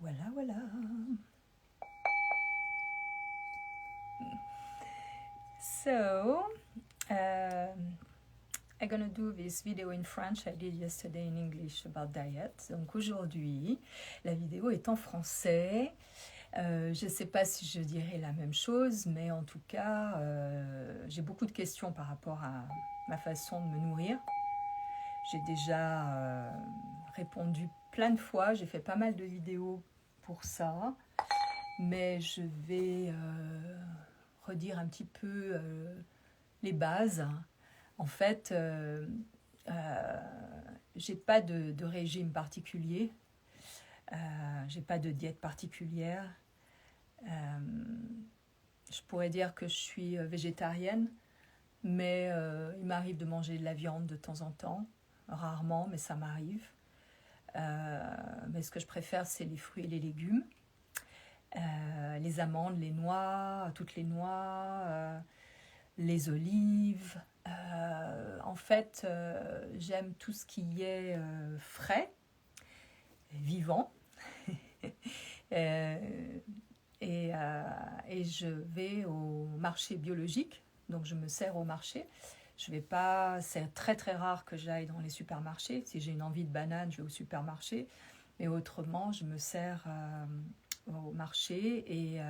Voilà, voilà. So, I'm gonna do this video in French. I did yesterday in English about diet. Donc aujourd'hui, la vidéo est en français. Je ne sais pas si je dirai la même chose, mais en tout cas, j'ai beaucoup de questions par rapport à ma façon de me nourrir. J'ai déjà répondu plein de fois, j'ai fait pas mal de vidéos pour ça, mais je vais redire un petit peu les bases. En fait, j'ai pas de régime particulier, j'ai pas de diète particulière. Je pourrais dire que je suis végétarienne, mais il m'arrive de manger de la viande de temps en temps, rarement, mais ça m'arrive. Mais ce que je préfère, c'est les fruits et les légumes, les amandes, les noix, toutes les noix, les olives. En fait, j'aime tout ce qui est frais, vivant. Et je vais au marché biologique, donc je me sers au marché. Je vais pas, c'est très très rare que j'aille dans les supermarchés. Si j'ai une envie de banane, je vais au supermarché. Mais autrement, je me sers au marché. Et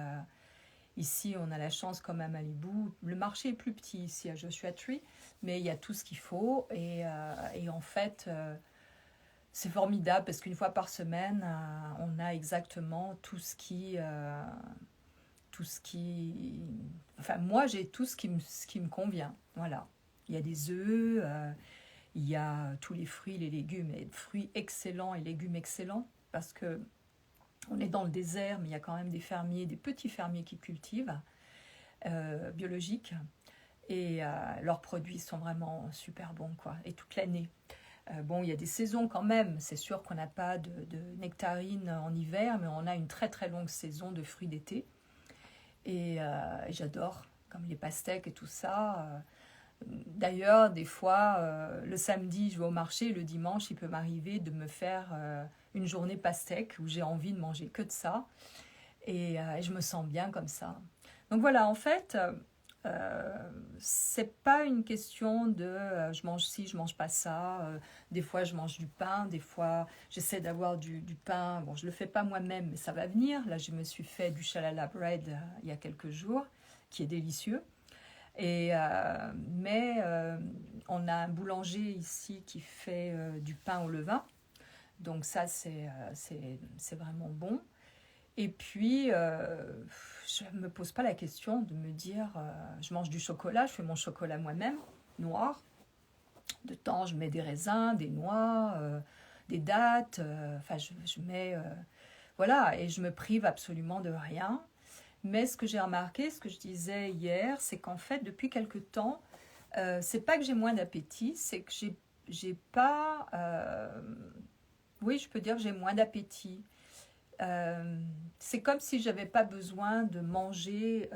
ici, on a la chance quand même à Malibu. Le marché est plus petit ici à Joshua Tree, mais il y a tout ce qu'il faut. Et en fait, c'est formidable parce qu'une fois par semaine, on a exactement tout ce qui... Enfin, moi, j'ai tout ce qui me convient. Voilà. Il y a des œufs, il y a tous les fruits, les légumes, et fruits excellents et légumes excellents, parce que on est dans le désert, mais il y a quand même des fermiers, des petits fermiers qui cultivent, biologiques, et leurs produits sont vraiment super bons, quoi, et toute l'année. Bon, il y a des saisons quand même, c'est sûr qu'on n'a pas de nectarines en hiver, mais on a une très très longue saison de fruits d'été. Et j'adore, comme les pastèques et tout ça. D'ailleurs, des fois, le samedi, je vais au marché, le dimanche, il peut m'arriver de me faire une journée pastèque où j'ai envie de manger que de ça. Et je me sens bien comme ça. Donc voilà, en fait, c'est pas une question de je mange ci, je mange pas ça. Des fois, je mange du pain, des fois, j'essaie d'avoir du pain. Bon, je le fais pas moi-même, mais ça va venir. Là, je me suis fait du shalala bread il y a quelques jours, qui est délicieux. Mais on a un boulanger ici qui fait du pain au levain. Donc ça, c'est vraiment bon. Et puis, je ne me pose pas la question de me dire, je mange du chocolat, je fais mon chocolat moi-même, noir. De temps, je mets des raisins, des noix, des dattes. Enfin, je mets... voilà, et je me prive absolument de rien. Mais ce que j'ai remarqué, ce que je disais hier, c'est qu'en fait, depuis quelque temps, c'est pas que j'ai moins d'appétit, c'est que j'ai pas... oui, je peux dire que j'ai moins d'appétit. C'est comme si j'avais pas besoin de manger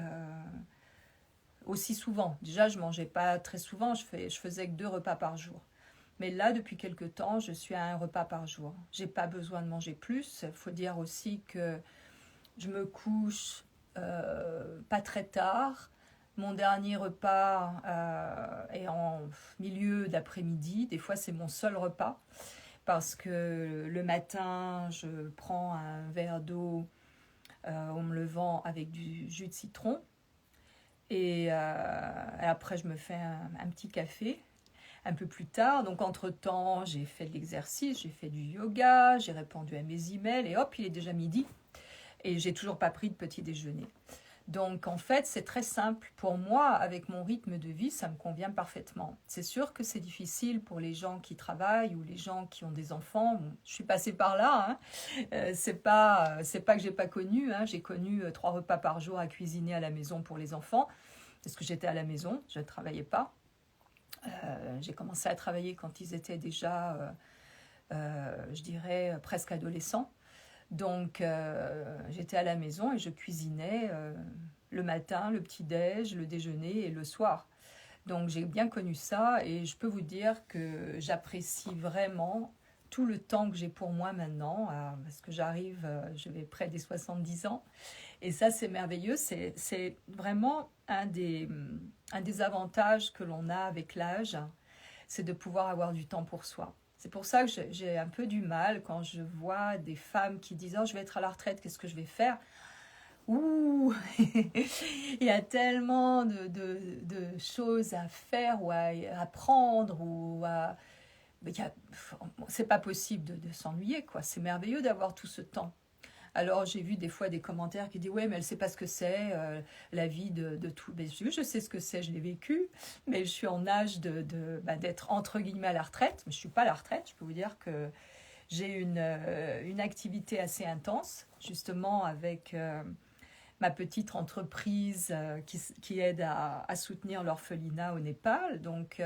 aussi souvent. Déjà, je mangeais pas très souvent, je faisais que 2 repas par jour. Mais là, depuis quelque temps, je suis à 1 repas par jour. J'ai pas besoin de manger plus. Il faut dire aussi que je me couche pas très tard. Mon dernier repas est en milieu d'après-midi. Des fois, c'est mon seul repas parce que le matin, je prends un verre d'eau en me levant avec du jus de citron. Et après, je me fais un petit café un peu plus tard. Donc, entre-temps, j'ai fait de l'exercice, j'ai fait du yoga, j'ai répondu à mes emails et hop, il est déjà midi. Et j'ai toujours pas pris de petit déjeuner. Donc en fait, c'est très simple. Pour moi, avec mon rythme de vie, ça me convient parfaitement. C'est sûr que c'est difficile pour les gens qui travaillent ou les gens qui ont des enfants. Bon, je suis passée par là. Hein. C'est pas que j'ai pas connu. Hein. J'ai connu 3 repas par jour à cuisiner à la maison pour les enfants. Parce que j'étais à la maison, je ne travaillais pas. J'ai commencé à travailler quand ils étaient déjà, je dirais, presque adolescents. Donc j'étais à la maison et je cuisinais le matin, le petit-déj, le déjeuner et le soir. Donc j'ai bien connu ça et je peux vous dire que j'apprécie vraiment tout le temps que j'ai pour moi maintenant, parce que je vais près des 70 ans. Et ça, c'est merveilleux. C'est vraiment un des avantages que l'on a avec l'âge, c'est de pouvoir avoir du temps pour soi. C'est pour ça que j'ai un peu du mal quand je vois des femmes qui disent « Oh, je vais être à la retraite, qu'est-ce que je vais faire ?» Ouh, il y a tellement de choses à faire ou à apprendre ou à... C'est pas possible de s'ennuyer, quoi. C'est merveilleux d'avoir tout ce temps. Alors j'ai vu des fois des commentaires qui disent ouais mais elle sait pas ce que c'est la vie de tout. Mais je sais ce que c'est, je l'ai vécu, mais je suis en âge d'être entre guillemets à la retraite. Mais je suis pas à la retraite. Je peux vous dire que j'ai une activité assez intense justement avec ma petite entreprise qui aide à soutenir l'orphelinat au Népal. Donc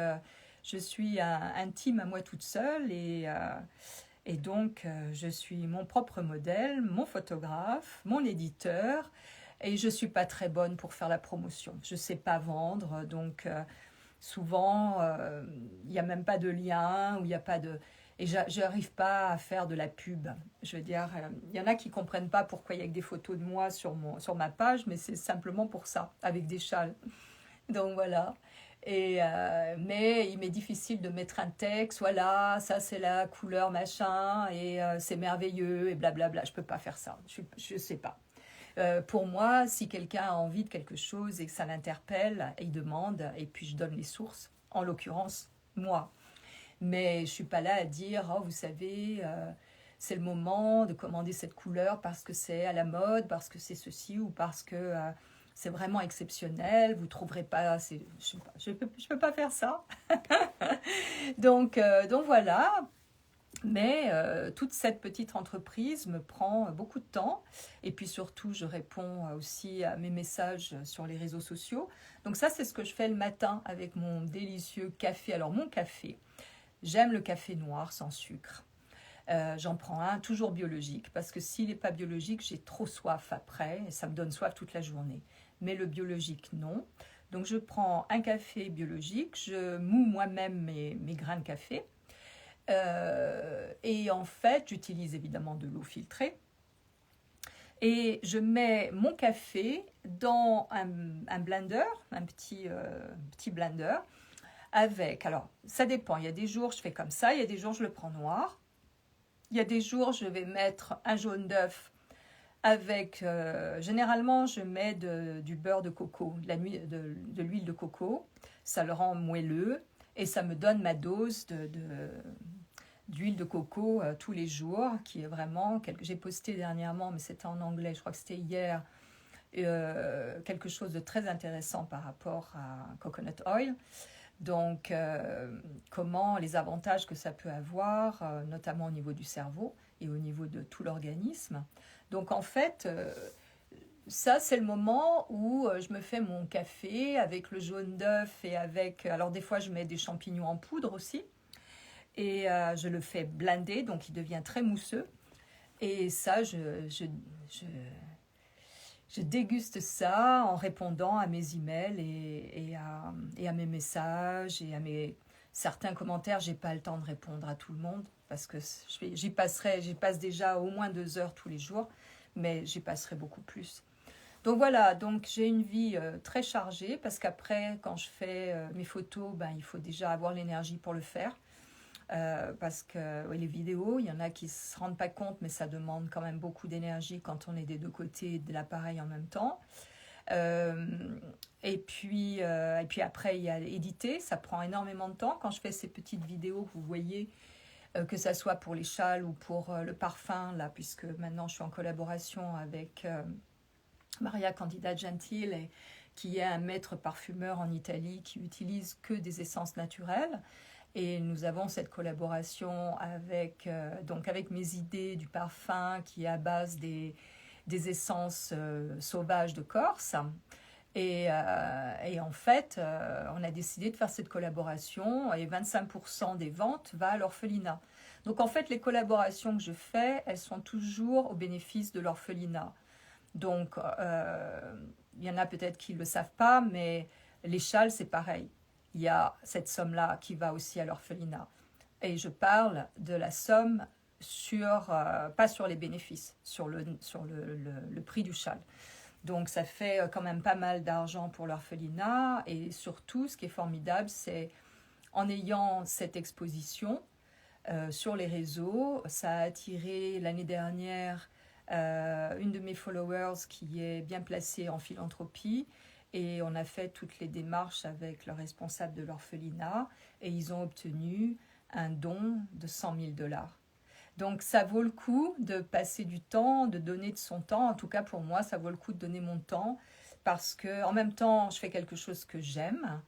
je suis un team à moi toute seule et donc, je suis mon propre modèle, mon photographe, mon éditeur, et je ne suis pas très bonne pour faire la promotion. Je ne sais pas vendre, donc souvent, il n'y a même pas de lien, ou il n'y a pas de... Et je n'arrive pas à faire de la pub. Je veux dire, il y en a qui ne comprennent pas pourquoi il y a que des photos de moi sur ma page, mais c'est simplement pour ça, avec des châles. Donc voilà. Mais il m'est difficile de mettre un texte, voilà, ça c'est la couleur machin, et c'est merveilleux, et blablabla. Je peux pas faire ça, je sais pas. Pour moi, si quelqu'un a envie de quelque chose et que ça l'interpelle, il demande, et puis je donne les sources, en l'occurrence, moi. Mais je suis pas là à dire, oh, vous savez, c'est le moment de commander cette couleur parce que c'est à la mode, parce que c'est ceci ou parce que c'est vraiment exceptionnel, vous trouverez pas, je peux pas faire ça. Donc voilà, mais toute cette petite entreprise me prend beaucoup de temps et puis surtout je réponds aussi à mes messages sur les réseaux sociaux. Donc ça c'est ce que je fais le matin avec mon délicieux café. Alors mon café, j'aime le café noir sans sucre. J'en prends un toujours biologique parce que s'il n'est pas biologique, j'ai trop soif après et ça me donne soif toute la journée. Mais le biologique, non. Donc je prends un café biologique, je moue moi-même mes grains de café et en fait, j'utilise évidemment de l'eau filtrée et je mets mon café dans un blender, un petit blender avec, alors ça dépend, il y a des jours je fais comme ça, il y a des jours je le prends noir. Il y a des jours, je vais mettre un jaune d'œuf avec... généralement, je mets du beurre de coco, de l'huile de coco. Ça le rend moelleux et ça me donne ma dose d'huile de coco tous les jours, qui est vraiment... J'ai posté dernièrement, mais c'était en anglais, je crois que c'était hier, quelque chose de très intéressant par rapport à coconut oil. Donc, comment les avantages que ça peut avoir, notamment au niveau du cerveau et au niveau de tout l'organisme. Donc, en fait, ça, c'est le moment où je me fais mon café avec le jaune d'œuf et avec... Alors, des fois, je mets des champignons en poudre aussi. Et je le fais blender, donc il devient très mousseux. Et ça, je déguste ça en répondant à mes emails et à mes messages et à certains commentaires. J'ai pas le temps de répondre à tout le monde parce que j'y passe déjà au moins 2 heures tous les jours, mais j'y passerai beaucoup plus. Donc voilà, donc j'ai une vie très chargée parce qu'après, quand je fais mes photos, il faut déjà avoir l'énergie pour le faire. Parce que les vidéos, il y en a qui ne se rendent pas compte, mais ça demande quand même beaucoup d'énergie quand on est des deux côtés de l'appareil en même temps. Et puis après, il y a éditer, ça prend énormément de temps. Quand je fais ces petites vidéos que vous voyez, que ça soit pour les châles ou pour le parfum, là, puisque maintenant je suis en collaboration avec Maria Candida Gentile, qui est un maître parfumeur en Italie qui utilise que des essences naturelles. Et nous avons cette collaboration avec mes idées du parfum qui est à base des essences sauvages de Corse. Et en fait, on a décidé de faire cette collaboration et 25% des ventes va à l'orphelinat. Donc en fait, les collaborations que je fais, elles sont toujours au bénéfice de l'orphelinat. Donc, il y en a peut-être qui ne le savent pas, mais les châles, c'est pareil. Il y a cette somme-là qui va aussi à l'orphelinat. Et je parle de la somme pas sur les bénéfices, sur le prix du châle. Donc ça fait quand même pas mal d'argent pour l'orphelinat. Et surtout, ce qui est formidable, c'est en ayant cette exposition sur les réseaux, ça a attiré l'année dernière une de mes followers qui est bien placée en philanthropie. Et on a fait toutes les démarches avec le responsable de l'orphelinat et ils ont obtenu un don de 100 000 dollars. Donc ça vaut le coup de passer du temps, de donner de son temps. En tout cas pour moi, ça vaut le coup de donner mon temps parce que en même temps, je fais quelque chose que j'aime,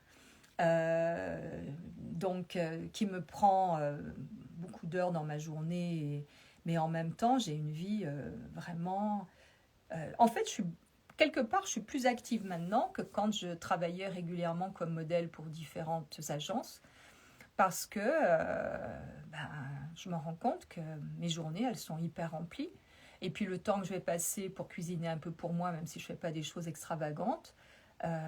qui me prend beaucoup d'heures dans ma journée, mais en même temps, j'ai une vie vraiment. En fait, quelque part, je suis plus active maintenant que quand je travaillais régulièrement comme modèle pour différentes agences parce que je me rends compte que mes journées, elles sont hyper remplies. Et puis le temps que je vais passer pour cuisiner un peu pour moi, même si je ne fais pas des choses extravagantes,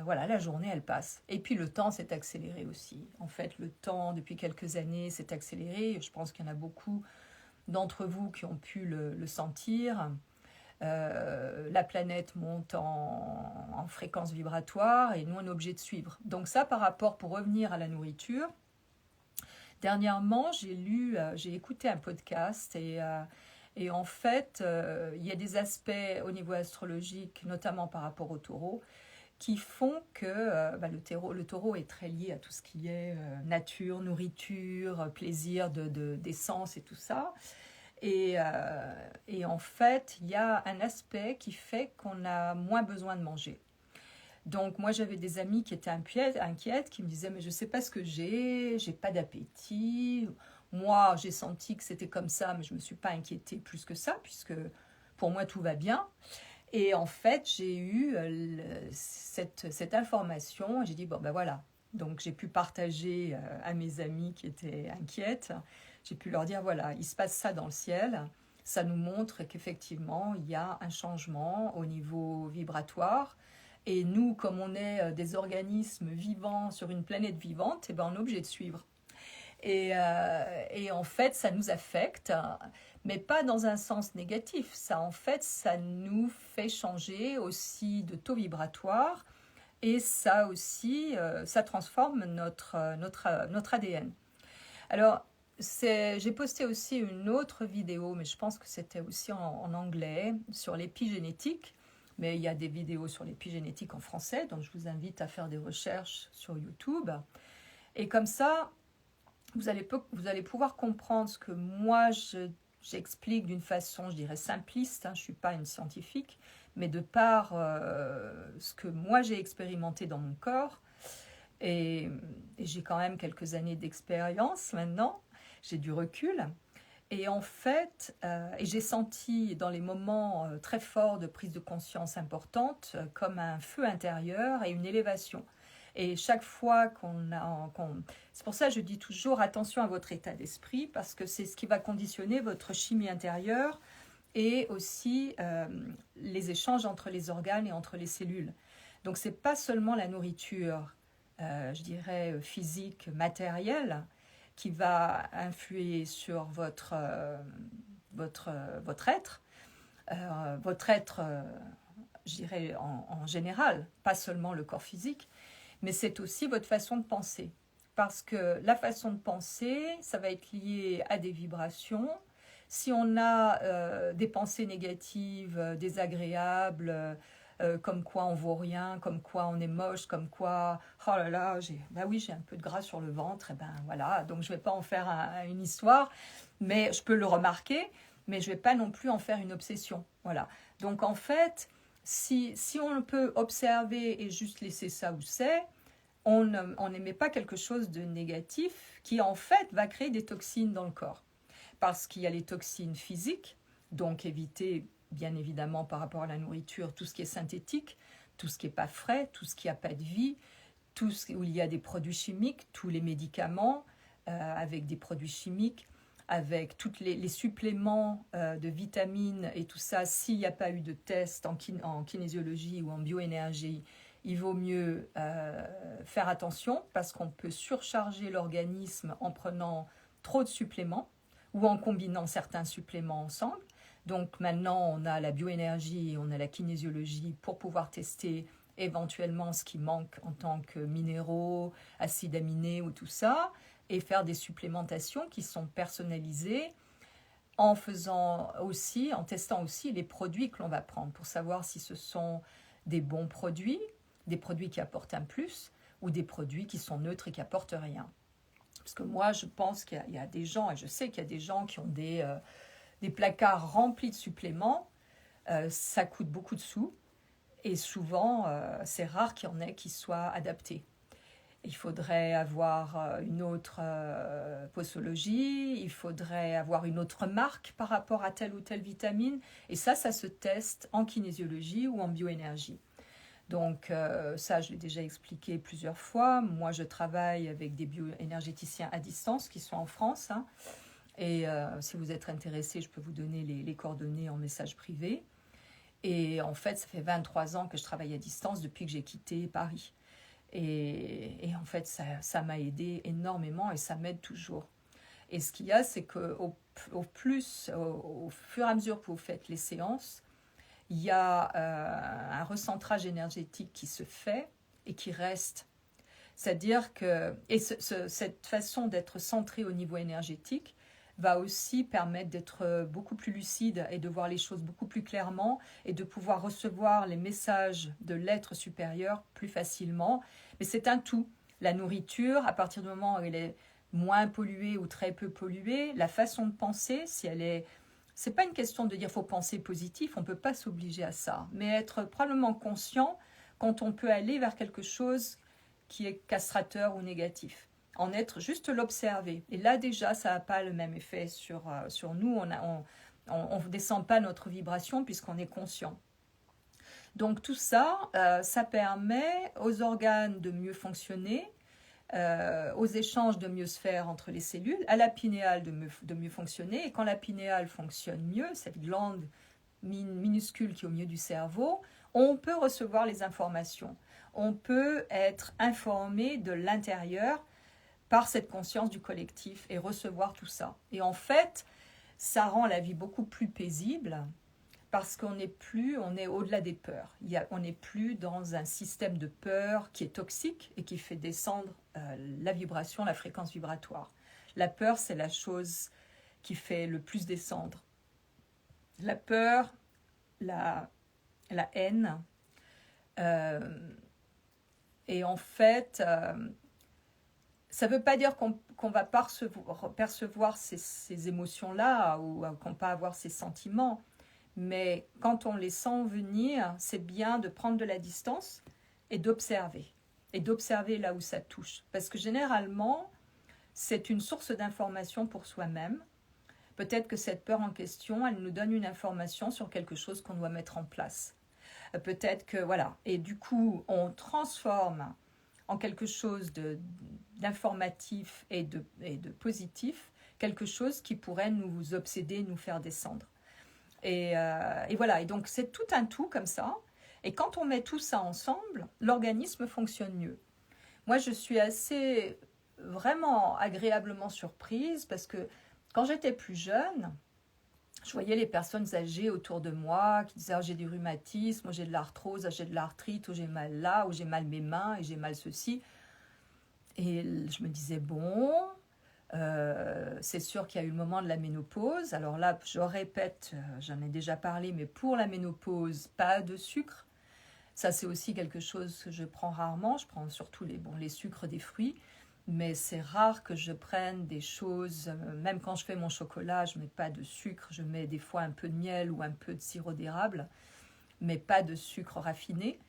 voilà, la journée, elle passe. Et puis le temps s'est accéléré aussi. En fait, le temps, depuis quelques années, s'est accéléré. Je pense qu'il y en a beaucoup d'entre vous qui ont pu le sentir. La planète monte en fréquence vibratoire et nous, on est obligé de suivre. Donc ça, par rapport, pour revenir à la nourriture, dernièrement, j'ai écouté un podcast et en fait, il y a des aspects au niveau astrologique, notamment par rapport au taureau, qui font que le taureau est très lié à tout ce qui est nature, nourriture, plaisir d'essence et tout ça. Et en fait, il y a un aspect qui fait qu'on a moins besoin de manger. Donc moi j'avais des amis qui étaient inquiètes, qui me disaient mais je ne sais pas ce que j'ai pas d'appétit. Moi j'ai senti que c'était comme ça, mais je ne me suis pas inquiétée plus que ça, puisque pour moi tout va bien. Et en fait j'ai eu cette information, et j'ai dit bon ben voilà. Donc j'ai pu partager à mes amis qui étaient inquiètes, j'ai pu leur dire voilà, il se passe ça dans le ciel. Ça nous montre qu'effectivement il y a un changement au niveau vibratoire. Et nous, comme on est des organismes vivants sur une planète vivante, eh ben on est obligé de suivre. Et en fait, ça nous affecte, mais pas dans un sens négatif. Ça, en fait, ça nous fait changer aussi de taux vibratoire. Et ça aussi, ça transforme notre ADN. Alors, j'ai posté aussi une autre vidéo, mais je pense que c'était aussi en anglais, sur l'épigénétique. Mais il y a des vidéos sur l'épigénétique en français, donc je vous invite à faire des recherches sur YouTube. Et comme ça, vous allez pouvoir comprendre ce que moi j'explique d'une façon, je dirais, simpliste. Je ne suis pas une scientifique, mais de par ce que moi j'ai expérimenté dans mon corps. Et j'ai quand même quelques années d'expérience maintenant, j'ai du recul. Et en fait, j'ai senti dans les moments très forts de prise de conscience importante comme un feu intérieur et une élévation. Et chaque fois c'est pour ça que je dis toujours attention à votre état d'esprit, parce que c'est ce qui va conditionner votre chimie intérieure et aussi les échanges entre les organes et entre les cellules. Donc ce n'est pas seulement la nourriture, je dirais physique, matérielle, qui va influer sur votre être, je dirais en général, pas seulement le corps physique, mais c'est aussi votre façon de penser. Parce que la façon de penser, ça va être lié à des vibrations. Si on a des pensées négatives, désagréables, comme quoi on vaut rien, comme quoi on est moche, comme quoi oh là là, j'ai un peu de gras sur le ventre, et ben voilà, donc je vais pas en faire une histoire, mais je peux le remarquer, mais je vais pas non plus en faire une obsession, voilà. Donc en fait, si on peut observer et juste laisser ça où c'est, on n'émet pas quelque chose de négatif qui en fait va créer des toxines dans le corps, parce qu'il y a les toxines physiques, donc éviter bien évidemment par rapport à la nourriture, tout ce qui est synthétique, tout ce qui n'est pas frais, tout ce qui n'a pas de vie, tout ce où il y a des produits chimiques, tous les médicaments avec des produits chimiques, avec tous les suppléments de vitamines et tout ça. S'il n'y a pas eu de test en kinésiologie ou en bioénergie, il vaut mieux faire attention, parce qu'on peut surcharger l'organisme en prenant trop de suppléments ou en combinant certains suppléments ensemble. Donc maintenant, on a la bioénergie, on a la kinésiologie pour pouvoir tester éventuellement ce qui manque en tant que minéraux, acides aminés ou tout ça, et faire des supplémentations qui sont personnalisées en en testant aussi les produits que l'on va prendre pour savoir si ce sont des bons produits, des produits qui apportent un plus ou des produits qui sont neutres et qui apportent rien. Parce que moi, je pense qu'il y a des gens, et je sais qu'il y a des gens qui ont des placards remplis de suppléments. Ça coûte beaucoup de sous et souvent, c'est rare qu'il y en ait qui soient adaptés. Il faudrait avoir une autre posologie, il faudrait avoir une autre marque par rapport à telle ou telle vitamine. Et ça se teste en kinésiologie ou en bioénergie. Donc ça, je l'ai déjà expliqué plusieurs fois. Moi, je travaille avec des bioénergéticiens à distance qui sont en France. Hein. Et si vous êtes intéressé, je peux vous donner les coordonnées en message privé. Et en fait, ça fait 23 ans que je travaille à distance depuis que j'ai quitté Paris. Et en fait, ça m'a aidé énormément et ça m'aide toujours. Et ce qu'il y a, c'est qu'au fur et à mesure que vous faites les séances, il y a un recentrage énergétique qui se fait et qui reste. C'est-à-dire que cette façon d'être centré au niveau énergétique va aussi permettre d'être beaucoup plus lucide et de voir les choses beaucoup plus clairement et de pouvoir recevoir les messages de l'être supérieur plus facilement. Mais c'est un tout. La nourriture, à partir du moment où elle est moins polluée ou très peu polluée, la façon de penser, si elle est... C'est pas une question de dire faut penser positif, on ne peut pas s'obliger à ça, mais être probablement conscient quand on peut aller vers quelque chose qui est castrateur ou négatif. En être juste l'observer. Et là déjà, ça n'a pas le même effet sur nous. On ne descend pas notre vibration puisqu'on est conscient. Donc tout ça, ça permet aux organes de mieux fonctionner, aux échanges de mieux se faire entre les cellules, à la pinéale de mieux fonctionner. Et quand la pinéale fonctionne mieux, cette glande minuscule qui est au milieu du cerveau, on peut recevoir les informations. On peut être informé de l'intérieur par cette conscience du collectif et recevoir tout ça. Et en fait, ça rend la vie beaucoup plus paisible parce on est au-delà des peurs. On n'est plus dans un système de peur qui est toxique et qui fait descendre la vibration, la fréquence vibratoire. La peur, c'est la chose qui fait le plus descendre. La peur, la haine. Et en fait... ça ne veut pas dire qu'on ne va pas percevoir ces émotions-là ou qu'on ne va pas avoir ces sentiments. Mais quand on les sent venir, c'est bien de prendre de la distance et d'observer. Et d'observer là où ça touche. Parce que généralement, c'est une source d'information pour soi-même. Peut-être que cette peur en question, elle nous donne une information sur quelque chose qu'on doit mettre en place. Peut-être que, voilà. Et du coup, on transforme en quelque chose d'informatif et de positif, quelque chose qui pourrait nous obséder, nous faire descendre. Et voilà, et donc c'est tout un tout comme ça. Et quand on met tout ça ensemble, l'organisme fonctionne mieux. Moi, je suis vraiment agréablement surprise parce que quand j'étais plus jeune, je voyais les personnes âgées autour de moi qui disaient j'ai du rhumatisme, j'ai de l'arthrose, j'ai de l'arthrite, ou j'ai mal là, ou j'ai mal mes mains, et j'ai mal ceci. Et je me disais c'est sûr qu'il y a eu le moment de la ménopause. Alors là, je répète, j'en ai déjà parlé, mais pour la ménopause, pas de sucre. Ça, c'est aussi quelque chose que je prends rarement. Je prends surtout les sucres des fruits. Mais c'est rare que je prenne des choses, même quand je fais mon chocolat, je ne mets pas de sucre, je mets des fois un peu de miel ou un peu de sirop d'érable, mais pas de sucre raffiné.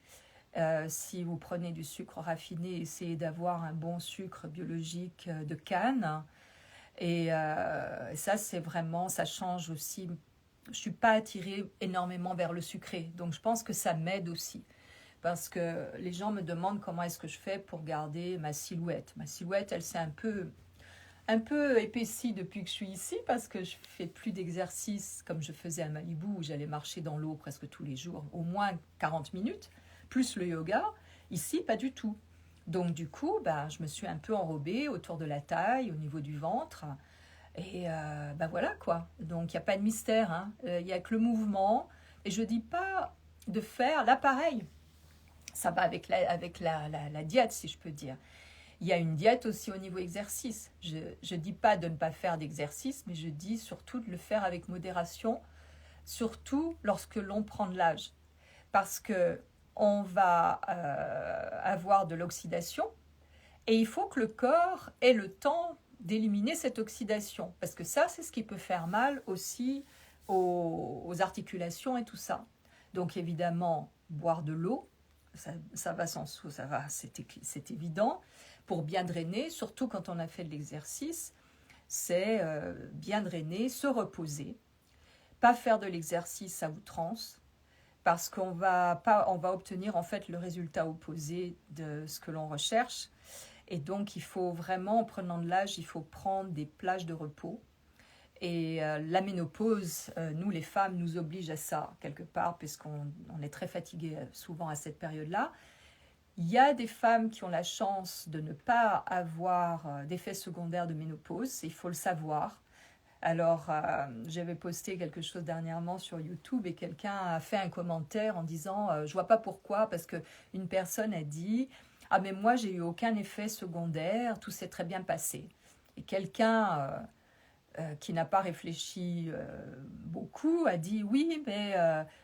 Si vous prenez du sucre raffiné, essayez d'avoir un bon sucre biologique de canne. Et ça, c'est vraiment, ça change aussi. Je ne suis pas attirée énormément vers le sucré, donc je pense que ça m'aide aussi. Parce que les gens me demandent comment est-ce que je fais pour garder ma silhouette. Ma silhouette, elle s'est un peu épaissie depuis que je suis ici parce que je fais plus d'exercice comme je faisais à Malibu où j'allais marcher dans l'eau presque tous les jours, au moins 40 minutes, plus le yoga. Ici, pas du tout. Donc du coup, je me suis un peu enrobée autour de la taille, au niveau du ventre. Et ben voilà quoi. Donc il n'y a pas de mystère, hein. Il n'y a que le mouvement. Et je ne dis pas de faire l'appareil. Ça va avec la diète, si je peux dire. Il y a une diète aussi au niveau exercice. Je ne dis pas de ne pas faire d'exercice, mais je dis surtout de le faire avec modération, surtout lorsque l'on prend de l'âge. Parce que on va avoir de l'oxydation et il faut que le corps ait le temps d'éliminer cette oxydation. Parce que ça, c'est ce qui peut faire mal aussi aux articulations et tout ça. Donc évidemment, boire de l'eau, ça va sans sous, ça va, c'est évident. Pour bien drainer, surtout quand on a fait de l'exercice, c'est bien drainer, se reposer, pas faire de l'exercice à outrance, parce on va obtenir en fait le résultat opposé de ce que l'on recherche. Et donc il faut vraiment, en prenant de l'âge, il faut prendre des plages de repos. Et la ménopause, nous les femmes, nous oblige à ça quelque part, puisqu'on est très fatigué souvent à cette période-là. Il y a des femmes qui ont la chance de ne pas avoir d'effets secondaires de ménopause, il faut le savoir. Alors, j'avais posté quelque chose dernièrement sur YouTube et quelqu'un a fait un commentaire en disant je vois pas pourquoi, parce qu'une personne a dit ah mais moi j'ai eu aucun effet secondaire, tout s'est très bien passé. Et quelqu'un qui n'a pas réfléchi beaucoup a dit oui mais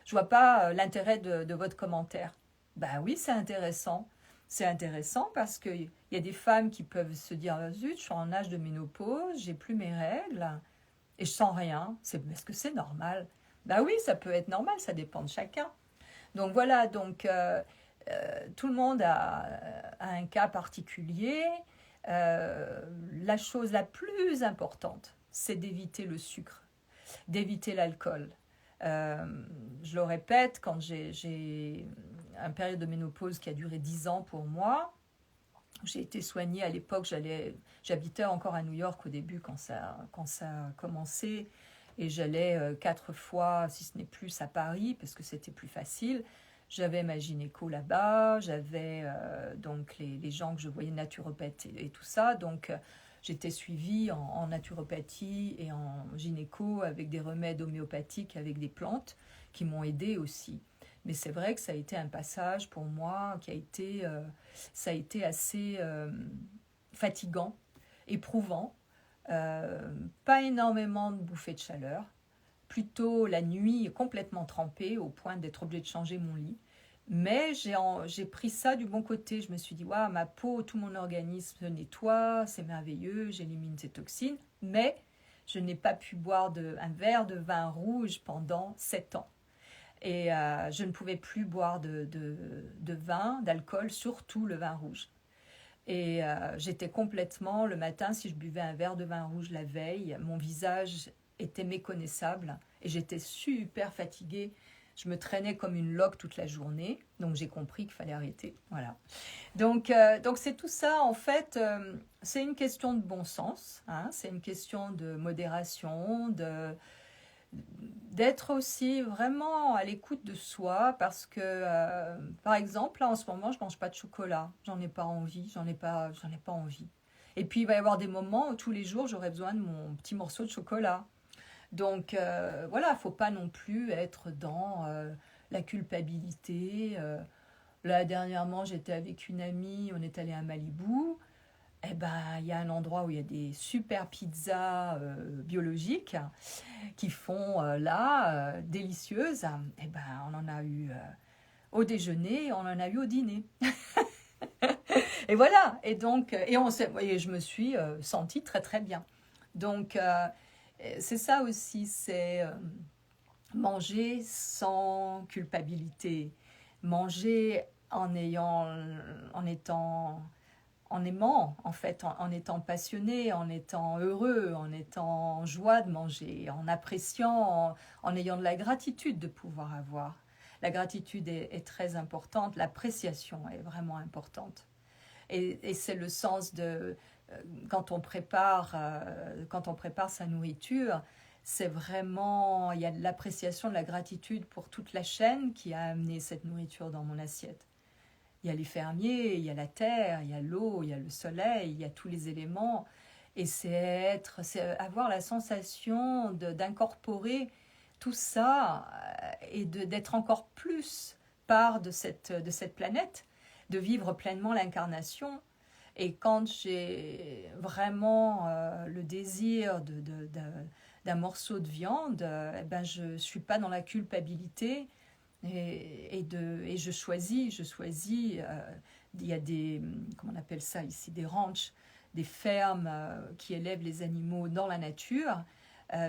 je vois pas l'intérêt de votre commentaire. Ben oui, c'est intéressant. C'est intéressant parce qu'il y a des femmes qui peuvent se dire zut, je suis en âge de ménopause, j'ai plus mes règles et je sens rien. Est-ce que c'est normal? Ben oui, ça peut être normal, ça dépend de chacun. Donc voilà, donc tout le monde a un cas particulier. La chose la plus importante, c'est d'éviter le sucre, d'éviter l'alcool. Je le répète, quand j'ai une période de ménopause qui a duré 10 ans pour moi, j'ai été soignée à l'époque, j'habitais encore à New York au début quand ça a commencé, et j'allais 4 fois, si ce n'est plus, à Paris, parce que c'était plus facile. J'avais ma gynéco là-bas, j'avais donc les gens que je voyais naturopathes et tout ça, donc j'étais suivie en naturopathie et en gynéco avec des remèdes homéopathiques, avec des plantes qui m'ont aidée aussi. Mais c'est vrai que ça a été un passage pour moi ça a été assez fatigant, éprouvant. Pas énormément de bouffées de chaleur, plutôt la nuit complètement trempée au point d'être obligée de changer mon lit. Mais j'ai pris ça du bon côté. Je me suis dit, waouh, ma peau, tout mon organisme se nettoie, c'est merveilleux, j'élimine ces toxines. Mais je n'ai pas pu boire un verre de vin rouge pendant 7 ans. Et je ne pouvais plus boire de vin, d'alcool, surtout le vin rouge. Et j'étais complètement, le matin, si je buvais un verre de vin rouge la veille, mon visage était méconnaissable et j'étais super fatiguée. Je me traînais comme une loque toute la journée, donc j'ai compris qu'il fallait arrêter. Voilà. Donc c'est tout ça, en fait, c'est une question de bon sens, hein, c'est une question de modération, d'être aussi vraiment à l'écoute de soi, parce que par exemple là en ce moment je mange pas de chocolat, j'en ai pas envie, j'en ai pas envie. Et puis il va y avoir des moments où tous les jours j'aurai besoin de mon petit morceau de chocolat. Donc voilà, faut pas non plus être dans la culpabilité. Là dernièrement j'étais avec une amie, on est allé à Malibu. Eh ben, il y a un endroit où il y a des super pizzas biologiques qui font délicieuses. Eh ben, on en a eu au déjeuner, on en a eu au dîner. Et voilà. Et donc, et je me suis sentie très très bien. Donc, c'est ça aussi, c'est manger sans culpabilité, manger en aimant, en fait, en étant passionné, en étant heureux, en étant en joie de manger, en appréciant, en ayant de la gratitude de pouvoir avoir. La gratitude est très importante, l'appréciation est vraiment importante. Et c'est le sens de quand on prépare sa nourriture, c'est vraiment, il y a de l'appréciation, de la gratitude pour toute la chaîne qui a amené cette nourriture dans mon assiette. Il y a les fermiers, il y a la terre, il y a l'eau, il y a le soleil, il y a tous les éléments. Et c'est avoir la sensation d'incorporer tout ça et d'être encore plus part de cette planète, de vivre pleinement l'incarnation. Et quand j'ai vraiment le désir d'un morceau de viande, eh ben je ne suis pas dans la culpabilité et je choisis. Il y a des, comment on appelle ça ici, des ranchs, des fermes qui élèvent les animaux dans la nature.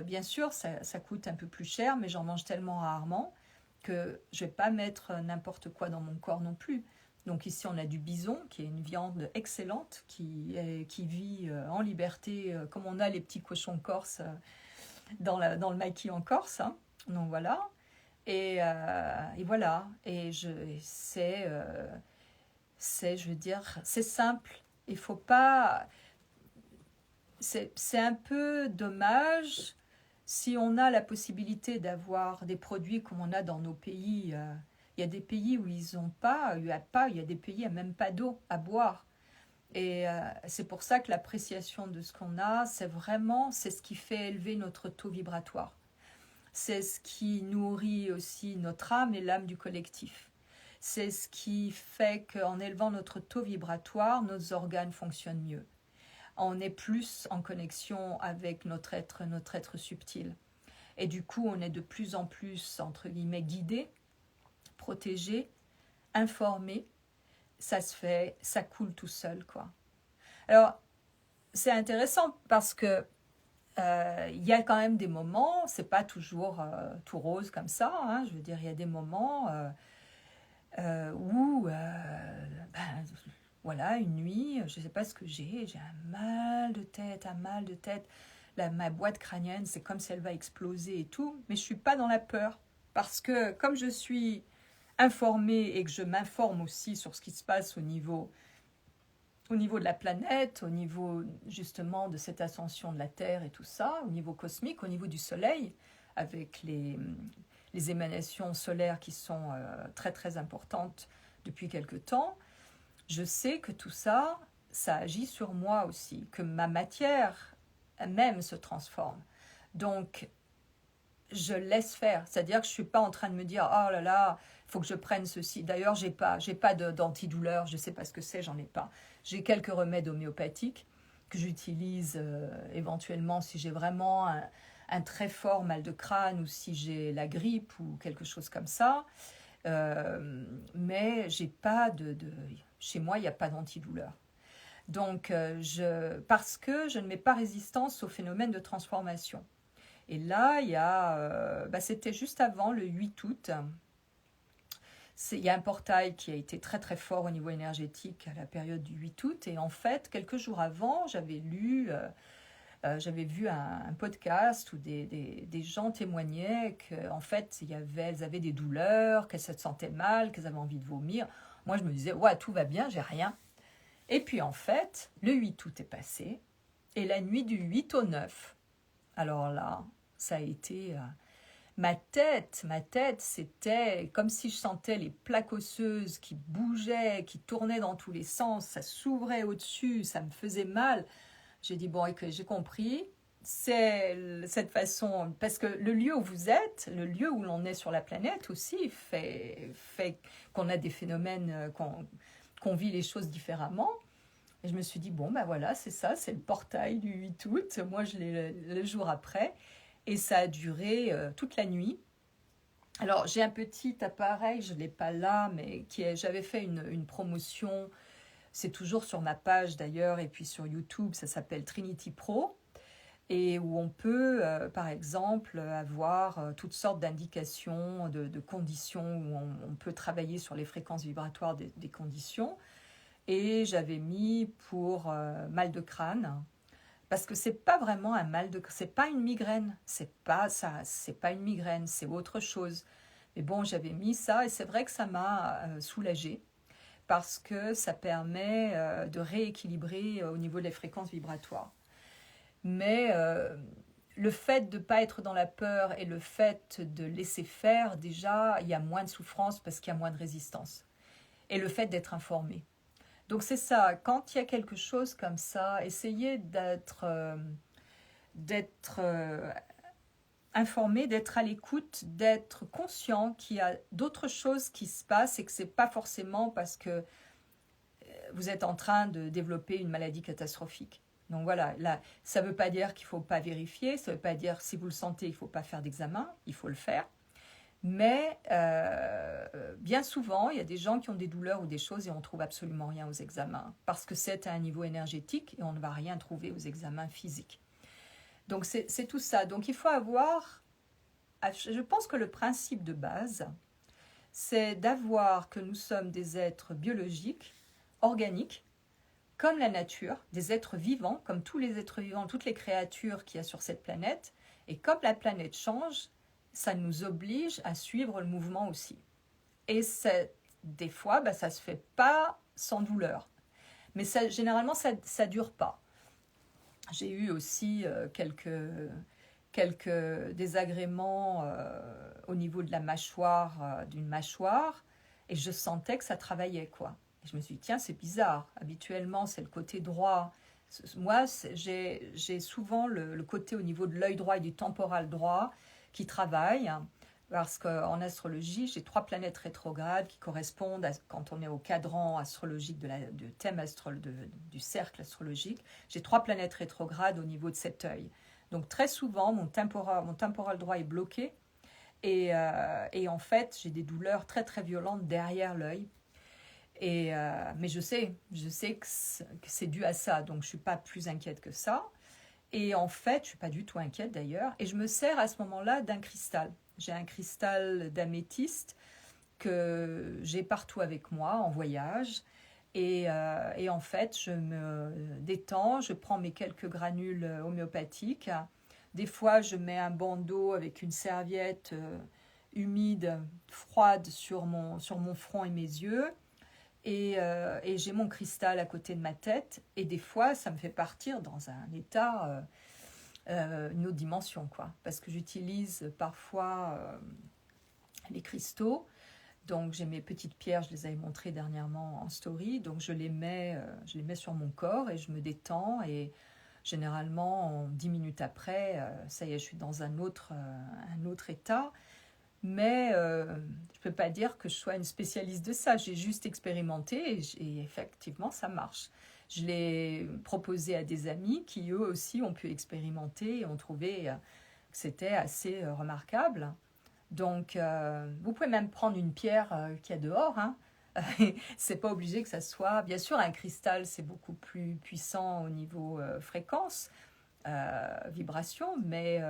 Bien sûr, ça coûte un peu plus cher, mais j'en mange tellement rarement que je ne vais pas mettre n'importe quoi dans mon corps non plus. Donc ici, on a du bison, qui est une viande excellente, qui vit en liberté, comme on a les petits cochons corses dans le maquis en Corse. Hein. Donc voilà. Et voilà. Je veux dire, c'est simple. Il faut pas... C'est un peu dommage si on a la possibilité d'avoir des produits comme on a dans nos pays. Il y a des pays où ils n'ont pas, il y a des pays où il n'y a même pas d'eau à boire. Et c'est pour ça que l'appréciation de ce qu'on a, c'est ce qui fait élever notre taux vibratoire. C'est ce qui nourrit aussi notre âme et l'âme du collectif. C'est ce qui fait qu'en élevant notre taux vibratoire, nos organes fonctionnent mieux. On est plus en connexion avec notre être subtil. Et du coup, on est de plus en plus, entre guillemets, guidé, protégé, informé. Ça se fait, ça coule tout seul, quoi. Alors, c'est intéressant parce que il y a quand même des moments, c'est pas toujours tout rose comme ça, hein, je veux dire, il y a des moments où, ben, voilà, une nuit, je sais pas ce que j'ai un mal de tête, ma boîte crânienne, c'est comme si elle va exploser et tout, mais je suis pas dans la peur, parce que comme je suis informée et que je m'informe aussi sur ce qui se passe au niveau de la planète, au niveau justement de cette ascension de la Terre et tout ça, au niveau cosmique, au niveau du Soleil, avec les émanations solaires qui sont très très importantes depuis quelque temps, je sais que tout ça, ça agit sur moi aussi, que ma matière même se transforme. Donc, je laisse faire. C'est-à-dire que je ne suis pas en train de me dire « Oh là là, il faut que je prenne ceci. » D'ailleurs, j'ai pas d'antidouleur, je ne sais pas ce que c'est, j'en ai pas. J'ai quelques remèdes homéopathiques que j'utilise éventuellement si j'ai vraiment un très fort mal de crâne ou si j'ai la grippe ou quelque chose comme ça. Mais j'ai pas chez moi, il n'y a pas d'antidouleur. Donc, parce que je ne mets pas résistance au phénomène de transformation. Et là, c'était juste avant le 8 août. Il y a un portail qui a été très très fort au niveau énergétique à la période du 8 août. Et en fait, quelques jours avant, j'avais vu un podcast où des gens témoignaient qu'en fait, elles avaient des douleurs, qu'elles se sentaient mal, qu'elles avaient envie de vomir. Moi, je me disais, ouais, tout va bien, j'ai rien. Et puis en fait, le 8 août est passé. Et la nuit du 8 au 9, alors là, ça a été... ma tête, c'était comme si je sentais les plaques osseuses qui bougeaient, qui tournaient dans tous les sens, ça s'ouvrait au-dessus, ça me faisait mal. J'ai dit, bon, j'ai compris, c'est cette façon, parce que le lieu où vous êtes, le lieu où l'on est sur la planète aussi, fait qu'on a des phénomènes, qu'on vit les choses différemment. Et je me suis dit, bon, ben voilà, c'est ça, c'est le portail du 8 août. Moi, je l'ai le jour après. Et ça a duré toute la nuit. Alors, j'ai un petit appareil, je ne l'ai pas là, mais j'avais fait une promotion. C'est toujours sur ma page d'ailleurs, et puis sur YouTube, ça s'appelle Trinity Pro. Et où on peut, par exemple, avoir toutes sortes d'indications, de conditions, où on peut travailler sur les fréquences vibratoires des conditions. Et j'avais mis pour mal de crâne, parce que c'est pas vraiment un mal de crâne, c'est pas une migraine, c'est pas ça, c'est pas une migraine, c'est autre chose. Mais bon, j'avais mis ça et c'est vrai que ça m'a soulagée parce que ça permet de rééquilibrer au niveau des fréquences vibratoires. Mais le fait de ne pas être dans la peur et le fait de laisser faire, déjà, il y a moins de souffrance parce qu'il y a moins de résistance. Et le fait d'être informé. Donc c'est ça, quand il y a quelque chose comme ça, essayez d'être informé, d'être à l'écoute, d'être conscient qu'il y a d'autres choses qui se passent et que c'est pas forcément parce que vous êtes en train de développer une maladie catastrophique. Donc voilà, là, ça ne veut pas dire qu'il ne faut pas vérifier, ça ne veut pas dire si vous le sentez, il ne faut pas faire d'examen, il faut le faire. Mais bien souvent, il y a des gens qui ont des douleurs ou des choses et on ne trouve absolument rien aux examens parce que c'est à un niveau énergétique et on ne va rien trouver aux examens physiques. Donc c'est tout ça. Donc il faut avoir, je pense que le principe de base, c'est d'avoir que nous sommes des êtres biologiques, organiques, comme la nature, des êtres vivants, comme tous les êtres vivants, toutes les créatures qu'il y a sur cette planète. Et comme la planète change, ça nous oblige à suivre le mouvement aussi. Et des fois, ça ne se fait pas sans douleur. Mais ça, généralement, ça ne dure pas. J'ai eu aussi quelques désagréments au niveau de la mâchoire, d'une mâchoire, et je sentais que ça travaillait, quoi. Et je me suis dit, tiens, c'est bizarre. Habituellement, c'est le côté droit. Moi, j'ai souvent le côté au niveau de l'œil droit et du temporal droit qui travaille, parce qu'en astrologie, j'ai 3 planètes rétrogrades qui correspondent, quand on est au cadran astrologique du thème du cercle astrologique, j'ai 3 planètes rétrogrades au niveau de cet œil. Donc très souvent, mon temporal droit est bloqué, et en fait, j'ai des douleurs très très violentes derrière l'œil. Mais je sais que c'est dû à ça, donc je ne suis pas plus inquiète que ça. Et en fait, je ne suis pas du tout inquiète d'ailleurs, et je me sers à ce moment-là d'un cristal. J'ai un cristal d'améthyste que j'ai partout avec moi en voyage. Et en fait, je me détends, je prends mes quelques granules homéopathiques. Des fois, je mets un bandeau avec une serviette humide, froide sur mon front et mes yeux. Et j'ai mon cristal à côté de ma tête. Et des fois, ça me fait partir dans un état, une autre dimension, quoi. Parce que j'utilise parfois les cristaux. Donc j'ai mes petites pierres, je les avais montrées dernièrement en story. Donc je les mets sur mon corps et je me détends. Et généralement, 10 minutes après, ça y est, je suis dans un autre état. Mais je ne peux pas dire que je sois une spécialiste de ça. J'ai juste expérimenté et effectivement, ça marche. Je l'ai proposé à des amis qui, eux aussi, ont pu expérimenter et ont trouvé que c'était assez remarquable. Donc, vous pouvez même prendre une pierre qu'il y a dehors. Hein. C'est pas obligé que ça soit... Bien sûr, un cristal, c'est beaucoup plus puissant au niveau fréquence, vibration, mais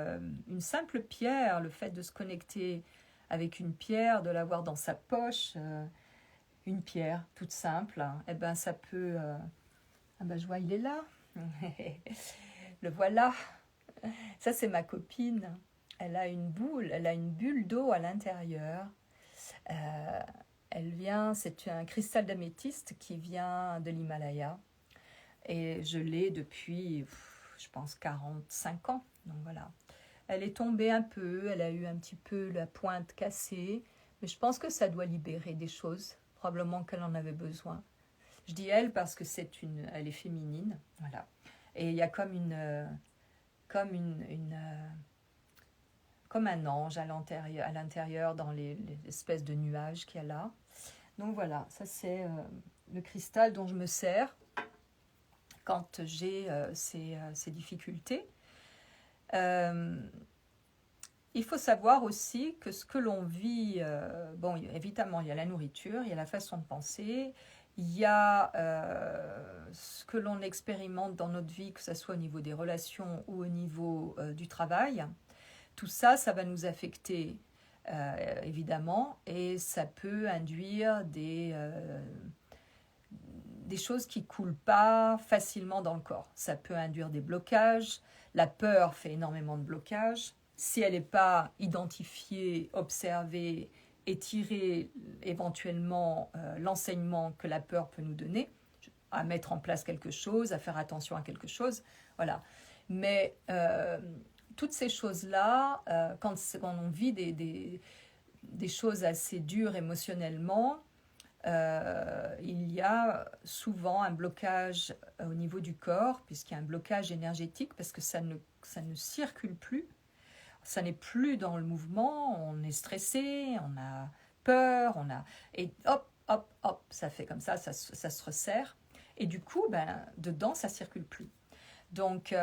une simple pierre, le fait de se connecter avec une pierre, de l'avoir dans sa poche, une pierre toute simple, eh ben ça peut... Ah ben je vois, il est là. Le voilà. Ça, c'est ma copine. Elle a une bulle d'eau à l'intérieur. C'est un cristal d'améthyste qui vient de l'Himalaya. Et je l'ai depuis, je pense, 45 ans. Donc voilà. Elle est tombée un peu, elle a eu un petit peu la pointe cassée. Mais je pense que ça doit libérer des choses. Probablement qu'elle en avait besoin. Je dis elle parce que elle est féminine. Voilà. Et il y a comme comme un ange à l'intérieur dans les espèces de nuages qu'il y a là. Donc voilà, ça c'est le cristal dont je me sers quand j'ai ces difficultés. Il faut savoir aussi que ce que l'on vit, bon, évidemment, il y a la nourriture, il y a la façon de penser, il y a ce que l'on expérimente dans notre vie, que ce soit au niveau des relations ou au niveau du travail. Tout ça, ça va nous affecter, évidemment, et ça peut induire des choses qui ne coulent pas facilement dans le corps. Ça peut induire des blocages. La peur fait énormément de blocages. Si elle n'est pas identifiée, observée et tirer éventuellement l'enseignement que la peur peut nous donner, à mettre en place quelque chose, à faire attention à quelque chose, voilà. Mais toutes ces choses-là, quand on vit des choses assez dures émotionnellement, il y a souvent un blocage au niveau du corps, puisqu'il y a un blocage énergétique, parce que ça ne circule plus, ça n'est plus dans le mouvement, on est stressé, on a peur, et hop, hop, hop, ça fait comme ça se resserre, et du coup, ben, dedans, ça circule plus. Donc,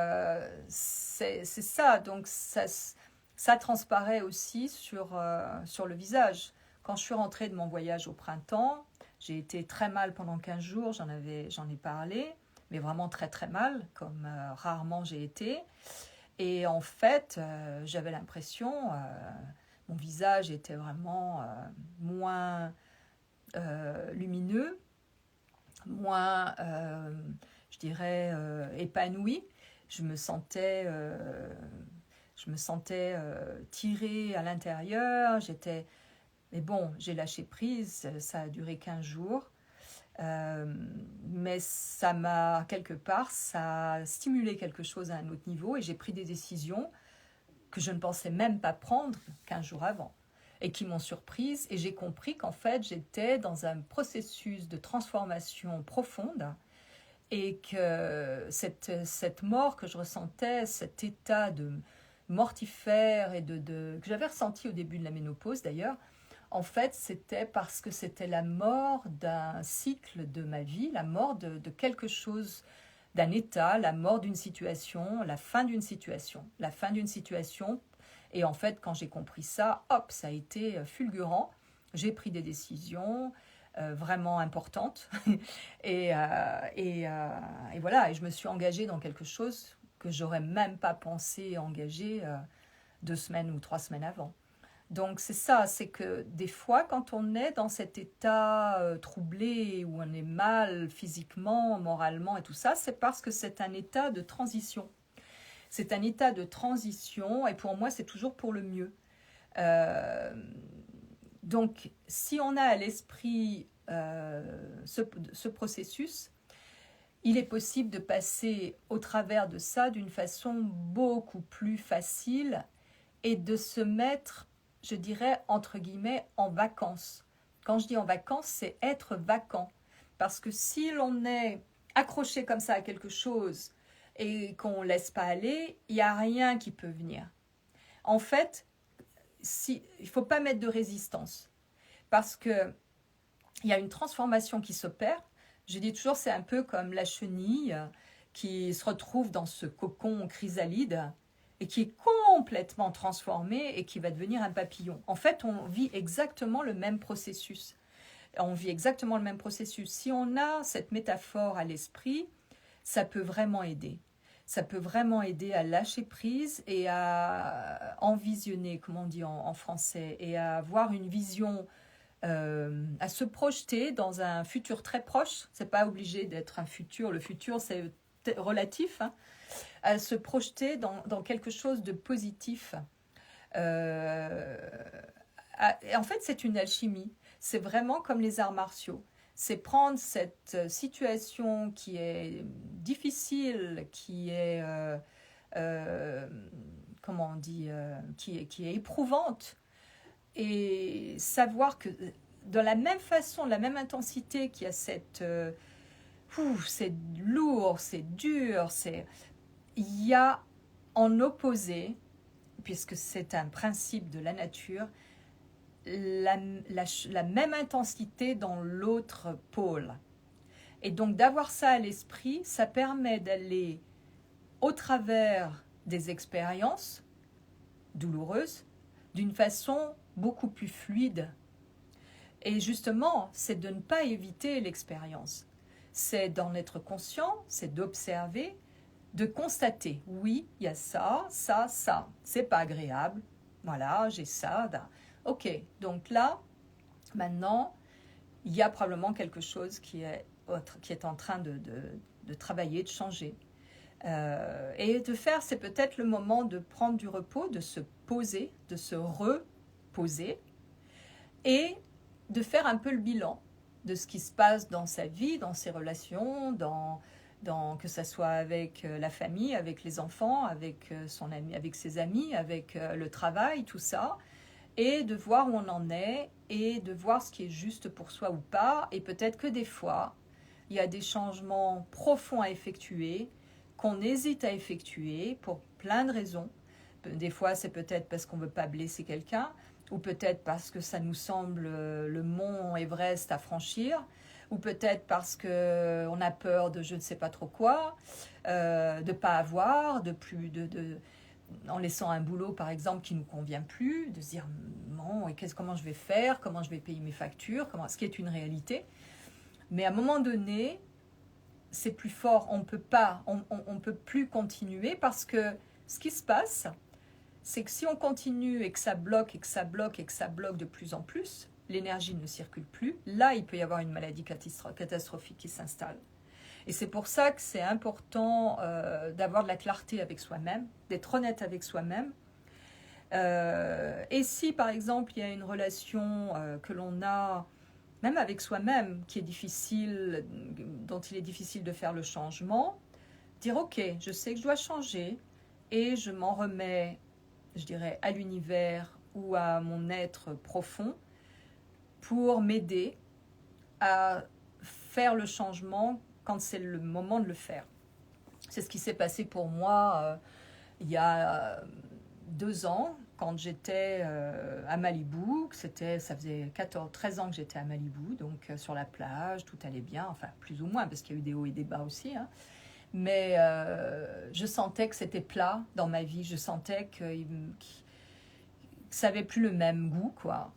c'est ça, donc ça transparaît aussi sur le visage. Quand je suis rentrée de mon voyage au printemps, j'ai été très mal pendant 15 jours, j'en ai parlé, mais vraiment très très mal, comme rarement j'ai été. Et en fait, j'avais l'impression, mon visage était vraiment moins lumineux, moins, je dirais, épanoui. Je me sentais, tirée à l'intérieur. Mais bon, j'ai lâché prise. Ça a duré 15 jours. Mais quelque part, ça a stimulé quelque chose à un autre niveau et j'ai pris des décisions que je ne pensais même pas prendre 15 jours avant et qui m'ont surprise, et j'ai compris qu'en fait j'étais dans un processus de transformation profonde et que cette mort que je ressentais, cet état de mortifère que j'avais ressenti au début de la ménopause d'ailleurs, en fait c'était parce que c'était la mort d'un cycle de ma vie, la mort de quelque chose, d'un état, la mort d'une situation, la fin d'une situation, et en fait quand j'ai compris ça, hop, ça a été fulgurant, j'ai pris des décisions vraiment importantes et voilà, et je me suis engagée dans quelque chose que j'aurais même pas pensé engager 2 semaines ou 3 semaines avant. Donc c'est ça, c'est que des fois quand on est dans cet état troublé, où on est mal physiquement, moralement et tout ça, c'est parce que c'est un état de transition. C'est un état de transition et pour moi c'est toujours pour le mieux. Euh, donc si on a à l'esprit ce processus, il est possible de passer au travers de ça d'une façon beaucoup plus facile et de se mettre, je dirais, entre guillemets, en vacances. Quand je dis en vacances, c'est être vacant. Parce que si l'on est accroché comme ça à quelque chose et qu'on ne laisse pas aller, il n'y a rien qui peut venir. En fait, il ne faut pas mettre de résistance. Parce qu'il y a une transformation qui s'opère. Je dis toujours, c'est un peu comme la chenille qui se retrouve dans ce cocon chrysalide et qui est complètement transformé et qui va devenir un papillon. En fait, on vit exactement le même processus. Si on a cette métaphore à l'esprit, ça peut vraiment aider. Ça peut vraiment aider à lâcher prise et à envisionner, comme on dit en français, et à avoir une vision, à se projeter dans un futur très proche. C'est pas obligé d'être un futur. Le futur, c'est relatif, hein, à se projeter dans quelque chose de positif. En fait, c'est une alchimie. C'est vraiment comme les arts martiaux. C'est prendre cette situation qui est difficile, qui est, comment on dit, qui est éprouvante, et savoir que de la même façon, de la même intensité qu'il y a c'est lourd, c'est dur, il y a en opposé, puisque c'est un principe de la nature, la même intensité dans l'autre pôle. Et donc d'avoir ça à l'esprit, ça permet d'aller au travers des expériences douloureuses d'une façon beaucoup plus fluide. Et justement, c'est de ne pas éviter l'expérience. C'est d'en être conscient, c'est d'observer, de constater, oui, il y a ça, ça, ça. C'est pas agréable. Voilà, j'ai ça. Ok, donc là, maintenant, il y a probablement quelque chose qui est en train de travailler, de changer. Et de faire, c'est peut-être le moment de prendre du repos, de se poser, de se reposer et de faire un peu le bilan de ce qui se passe dans sa vie, dans ses relations, que ça soit avec la famille, avec les enfants, avec son ami, avec ses amis, avec le travail, tout ça. et de voir où on en est et de voir ce qui est juste pour soi ou pas. Et peut-être que des fois, il y a des changements profonds à effectuer, qu'on hésite à effectuer pour plein de raisons. Des fois, c'est peut-être parce qu'on ne veut pas blesser quelqu'un, ou peut-être parce que ça nous semble le mont Everest à franchir, ou peut-être parce qu'on a peur de je ne sais pas trop quoi, de ne pas avoir, en laissant un boulot par exemple qui ne nous convient plus, de se dire bon, et comment je vais faire, comment je vais payer mes factures, ce qui est une réalité. Mais à un moment donné, c'est plus fort, on peut plus continuer parce que ce qui se passe, c'est que si on continue et que ça bloque et que ça bloque et que ça bloque de plus en plus, l'énergie ne circule plus, là il peut y avoir une maladie catastrophique qui s'installe. Et c'est pour ça que c'est important d'avoir de la clarté avec soi-même, d'être honnête avec soi-même. Et si par exemple il y a une relation que l'on a, même avec soi-même, qui est difficile, dont il est difficile de faire le changement, dire ok, je sais que je dois changer et je m'en remets, je dirais, à l'univers ou à mon être profond pour m'aider à faire le changement quand c'est le moment de le faire. C'est ce qui s'est passé pour moi il y a 2 ans, quand j'étais à Malibu. Ça faisait 13 ans que j'étais à Malibu, donc sur la plage, tout allait bien, enfin plus ou moins, parce qu'il y a eu des hauts et des bas aussi, hein. Mais je sentais que c'était plat dans ma vie, je sentais que ça n'avait plus le même goût, quoi.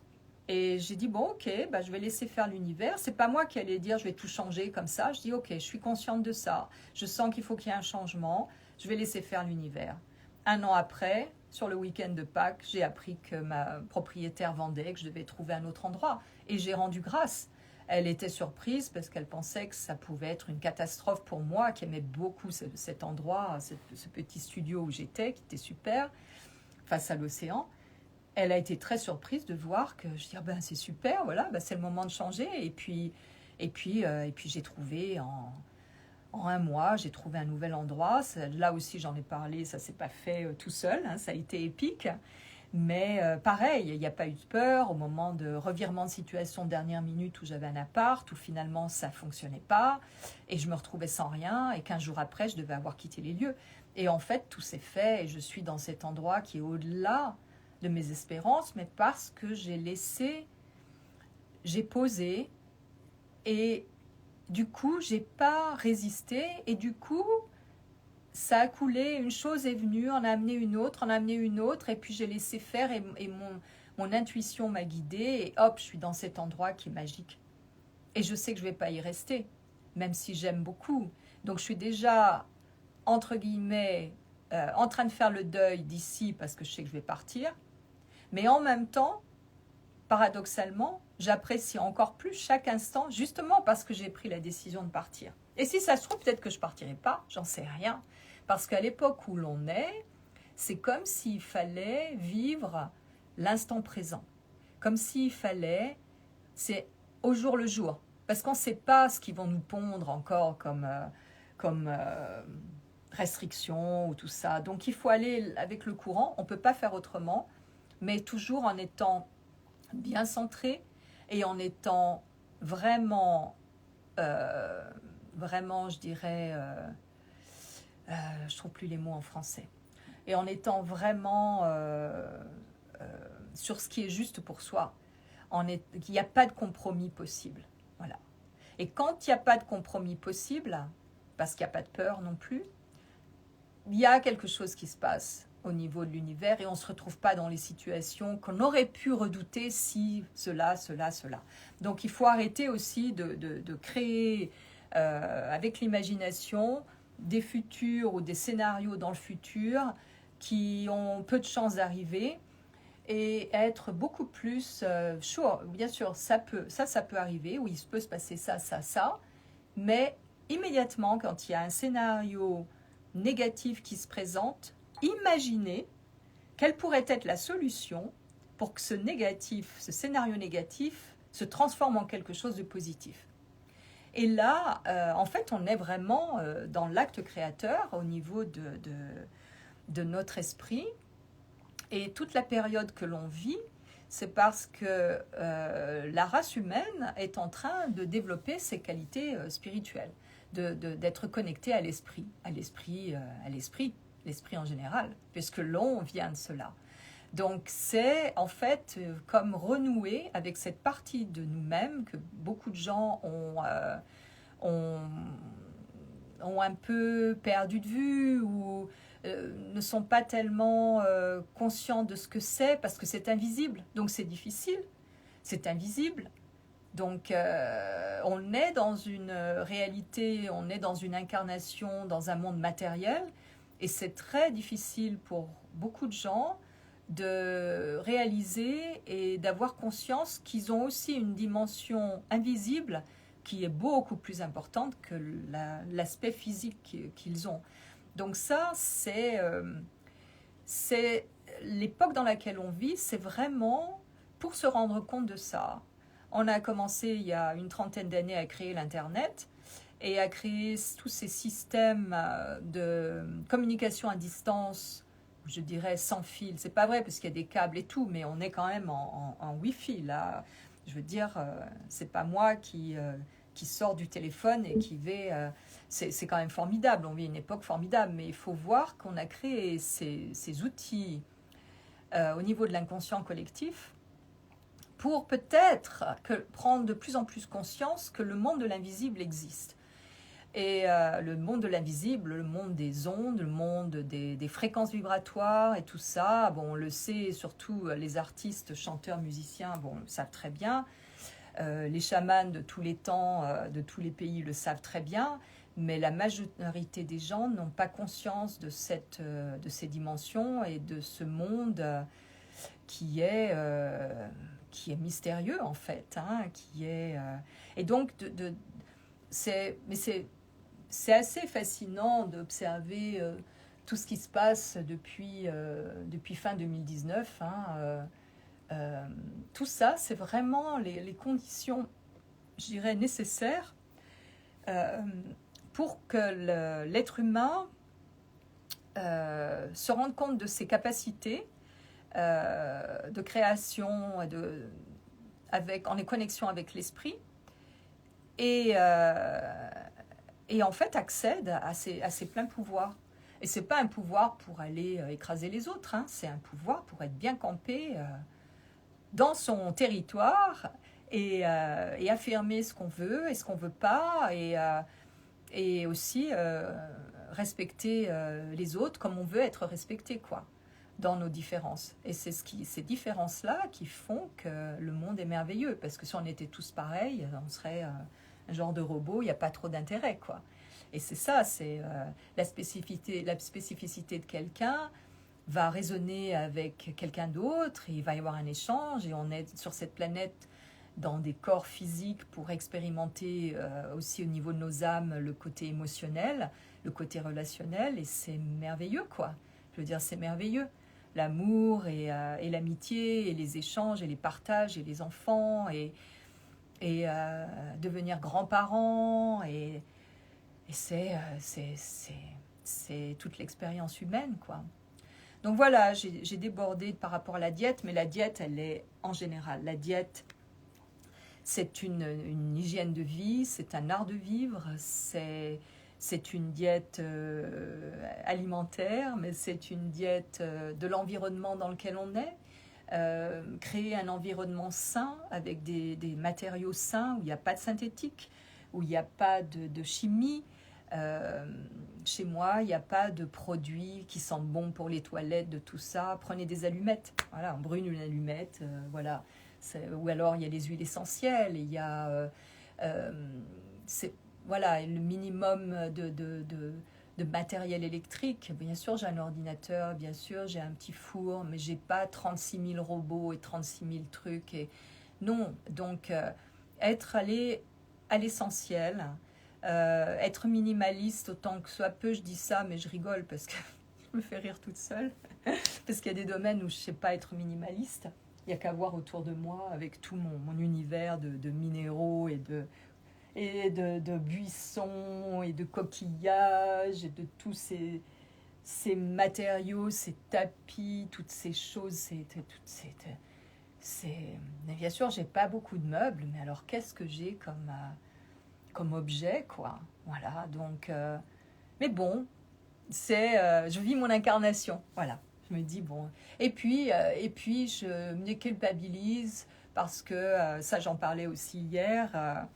Et j'ai dit, bon, ok, je vais laisser faire l'univers. C'est pas moi qui allais dire, je vais tout changer comme ça. Je dis, ok, je suis consciente de ça. Je sens qu'il faut qu'il y ait un changement. Je vais laisser faire l'univers. 1 an après, sur le week-end de Pâques, j'ai appris que ma propriétaire vendait, que je devais trouver un autre endroit. Et j'ai rendu grâce. Elle était surprise parce qu'elle pensait que ça pouvait être une catastrophe pour moi, qui aimait beaucoup cet endroit, ce petit studio où j'étais, qui était super, face à l'océan. Elle a été très surprise de voir que je dis c'est super, voilà, c'est le moment de changer. Et puis j'ai trouvé en 1 mois, j'ai trouvé un nouvel endroit. Là aussi, j'en ai parlé, ça s'est pas fait tout seul, hein, ça a été épique. Mais pareil, il n'y a pas eu de peur au moment de revirement de situation de dernière minute où j'avais un appart, où finalement ça ne fonctionnait pas et je me retrouvais sans rien et 15 jours après, je devais avoir quitté les lieux. Et en fait, tout s'est fait et je suis dans cet endroit qui est au-delà de mes espérances, mais parce que j'ai posé et du coup, j'ai pas résisté et du coup, ça a coulé, une chose est venue, en a amené une autre, et puis j'ai laissé faire et mon intuition m'a guidée et hop, je suis dans cet endroit qui est magique. Et je sais que je ne vais pas y rester, même si j'aime beaucoup. Donc je suis déjà, entre guillemets, en train de faire le deuil d'ici parce que je sais que je vais partir. Mais en même temps, paradoxalement, j'apprécie encore plus chaque instant, justement parce que j'ai pris la décision de partir. Et si ça se trouve, peut-être que je ne partirai pas, j'en sais rien. Parce qu'à l'époque où l'on est, c'est comme s'il fallait vivre l'instant présent. Comme s'il fallait, c'est au jour le jour. Parce qu'on ne sait pas ce qu'ils vont nous pondre encore comme restrictions ou tout ça. Donc il faut aller avec le courant, on ne peut pas faire autrement, mais toujours en étant bien centré et en étant vraiment, je dirais, je trouve plus les mots en français, et en étant vraiment sur ce qui est juste pour soi, qu'il n'y a pas de compromis possible. Voilà. Et quand il n'y a pas de compromis possible, parce qu'il n'y a pas de peur non plus, il y a quelque chose qui se passe au niveau de l'univers et on ne se retrouve pas dans les situations qu'on aurait pu redouter si cela. Donc il faut arrêter aussi de créer avec l'imagination des futurs ou des scénarios dans le futur qui ont peu de chances d'arriver et être beaucoup plus sure. Bien sûr, ça peut arriver, oui, il peut se passer ça, mais immédiatement, quand il y a un scénario négatif qui se présente, imaginez quelle pourrait être la solution pour que ce scénario négatif, se transforme en quelque chose de positif. Et là, en fait, on est vraiment dans l'acte créateur au niveau de notre esprit. Et toute la période que l'on vit, c'est parce que la race humaine est en train de développer ses qualités spirituelles, d'être connectée à l'esprit, l'esprit en général, puisque l'on vient de cela. Donc c'est en fait comme renouer avec cette partie de nous-mêmes que beaucoup de gens ont, ont un peu perdu de vue ou ne sont pas tellement conscients de ce que c'est parce que c'est invisible. Donc c'est difficile, c'est invisible. Donc on est dans une réalité, on est dans une incarnation, dans un monde matériel et c'est très difficile pour beaucoup de gens de réaliser et d'avoir conscience qu'ils ont aussi une dimension invisible qui est beaucoup plus importante que l'aspect physique qu'ils ont. Donc ça, c'est l'époque dans laquelle on vit, c'est vraiment pour se rendre compte de ça. On a commencé il y a une trentaine d'années à créer l'Internet et à créer tous ces systèmes de communication à distance, je dirais sans fil. C'est pas vrai parce qu'il y a des câbles et tout, mais on est quand même en Wi-Fi là. Je veux dire, c'est pas moi qui sort du téléphone et qui vais... c'est quand même formidable, on vit une époque formidable, mais il faut voir qu'on a créé ces outils au niveau de l'inconscient collectif pour peut-être prendre de plus en plus conscience que le monde de l'invisible existe. Et le monde de l'invisible, le monde des ondes, le monde des fréquences vibratoires et tout ça, bon, on le sait, surtout les artistes, chanteurs, musiciens, bon, le savent très bien. Les chamans de tous les temps, de tous les pays le savent très bien, mais la majorité des gens n'ont pas conscience de ces dimensions et de ce monde qui est mystérieux en fait, hein, et donc c'est assez fascinant d'observer tout ce qui se passe depuis fin 2019. Hein, tout ça, c'est vraiment les conditions, je dirais, nécessaires pour que l'être humain se rende compte de ses capacités de création, en connexion avec l'esprit, et en fait accède à ses pleins pouvoirs. Et c'est pas un pouvoir pour aller écraser les autres, hein, c'est un pouvoir pour être bien campé dans son territoire et affirmer ce qu'on veut et ce qu'on veut pas, et aussi respecter les autres comme on veut être respecté, quoi, dans nos différences. Et c'est ces différences-là qui font que le monde est merveilleux, parce que si on était tous pareils, on serait un genre de robot, il n'y a pas trop d'intérêt, quoi. Et c'est ça, c'est la spécificité de quelqu'un va résonner avec quelqu'un d'autre, et il va y avoir un échange, et on est sur cette planète dans des corps physiques pour expérimenter aussi au niveau de nos âmes le côté émotionnel, le côté relationnel, et c'est merveilleux, quoi. Je veux dire, c'est merveilleux. L'amour et l'amitié et les échanges et les partages et les enfants et devenir grands-parents, et c'est toute l'expérience humaine, quoi. Donc voilà, j'ai débordé par rapport à la diète, mais la diète, elle est en général. La diète, c'est une hygiène de vie, c'est un art de vivre, c'est une diète alimentaire, mais c'est une diète de l'environnement dans lequel on est. Créer un environnement sain avec des matériaux sains, où il n'y a pas de synthétique, où il n'y a pas de chimie. Chez moi, il n'y a pas de produits qui sentent bon pour les toilettes, de tout ça. Prenez des allumettes, voilà, on brûle une allumette, voilà. Ou alors il y a les huiles essentielles, il y a voilà, le minimum de matériel électrique. Bien sûr, j'ai un ordinateur, bien sûr, j'ai un petit four, mais j'ai pas 36 000 robots et 36 000 trucs. Et... Non, donc être allé à l'essentiel, être minimaliste autant que soit peu, je dis ça, mais je rigole parce que je me fais rire toute seule, parce qu'il y a des domaines où je sais pas être minimaliste. Il n'y a qu'à voir autour de moi avec tout mon univers de minéraux et de buissons et de coquillages et de tous ces matériaux, ces tapis, toutes ces choses, Mais bien sûr, j'ai pas beaucoup de meubles, mais alors qu'est-ce que j'ai comme objet, quoi. Voilà, donc... mais bon, je vis mon incarnation, voilà. Je me dis, bon... Et puis je me culpabilise parce que, ça j'en parlais aussi hier,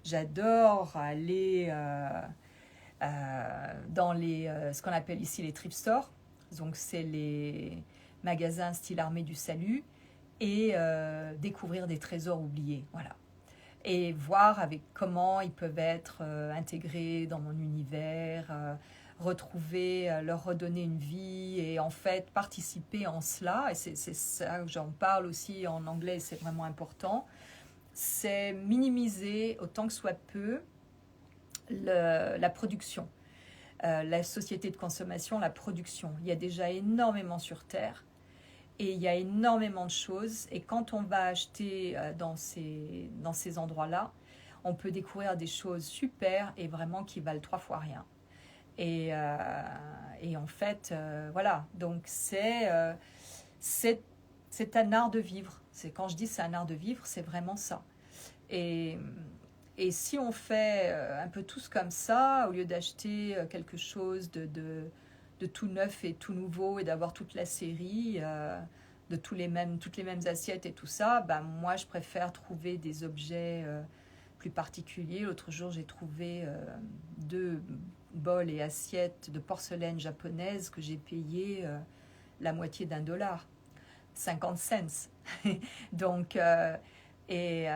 j'adore aller dans ce qu'on appelle ici les thrift stores. Donc c'est les magasins style Armée du Salut et découvrir des trésors oubliés. Voilà. Et voir avec comment ils peuvent être intégrés dans mon univers, retrouver, leur redonner une vie et en fait participer en cela. Et c'est ça que j'en parle aussi en anglais, c'est vraiment important. C'est minimiser autant que soit peu la production. La société de consommation, la production. Il y a déjà énormément sur Terre et il y a énormément de choses. Et quand on va acheter dans ces endroits-là, on peut découvrir des choses super et vraiment qui valent 3 fois rien. Et en fait, voilà. Donc c'est un art de vivre. Quand je dis c'est un art de vivre, c'est vraiment ça. Et, et si on fait un peu tous comme ça, au lieu d'acheter quelque chose de tout neuf et tout nouveau et d'avoir toute la série, de toutes les mêmes assiettes et tout ça, ben moi je préfère trouver des objets plus particuliers. L'autre jour j'ai trouvé 2 bols et assiettes de porcelaine japonaise que j'ai payé la moitié $1, 50 cents. Donc... et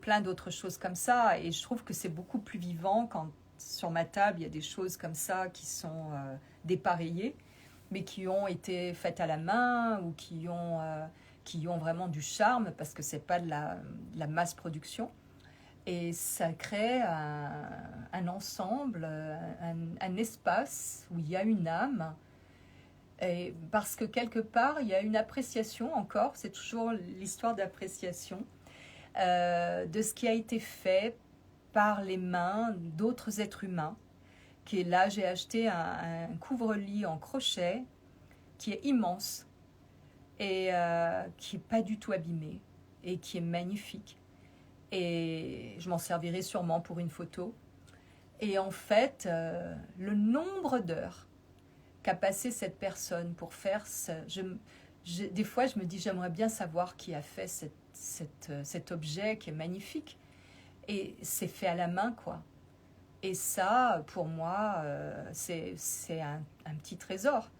plein d'autres choses comme ça. Et je trouve que c'est beaucoup plus vivant quand sur ma table, il y a des choses comme ça qui sont dépareillées, mais qui ont été faites à la main ou qui ont vraiment du charme parce que c'est pas de la masse production. Et ça crée un ensemble, un espace où il y a une âme. Et parce que quelque part, il y a une appréciation encore, c'est toujours l'histoire d'appréciation de ce qui a été fait par les mains d'autres êtres humains. Qui est là, j'ai acheté un couvre-lit en crochet qui est immense et qui n'est pas du tout abîmé et qui est magnifique. Et je m'en servirai sûrement pour une photo. Et en fait, le nombre d'heures qu'a passé cette personne pour faire ça, des fois je me dis j'aimerais bien savoir qui a fait cet objet qui est magnifique. Et c'est fait à la main, quoi. Et ça, pour moi, c'est un petit trésor.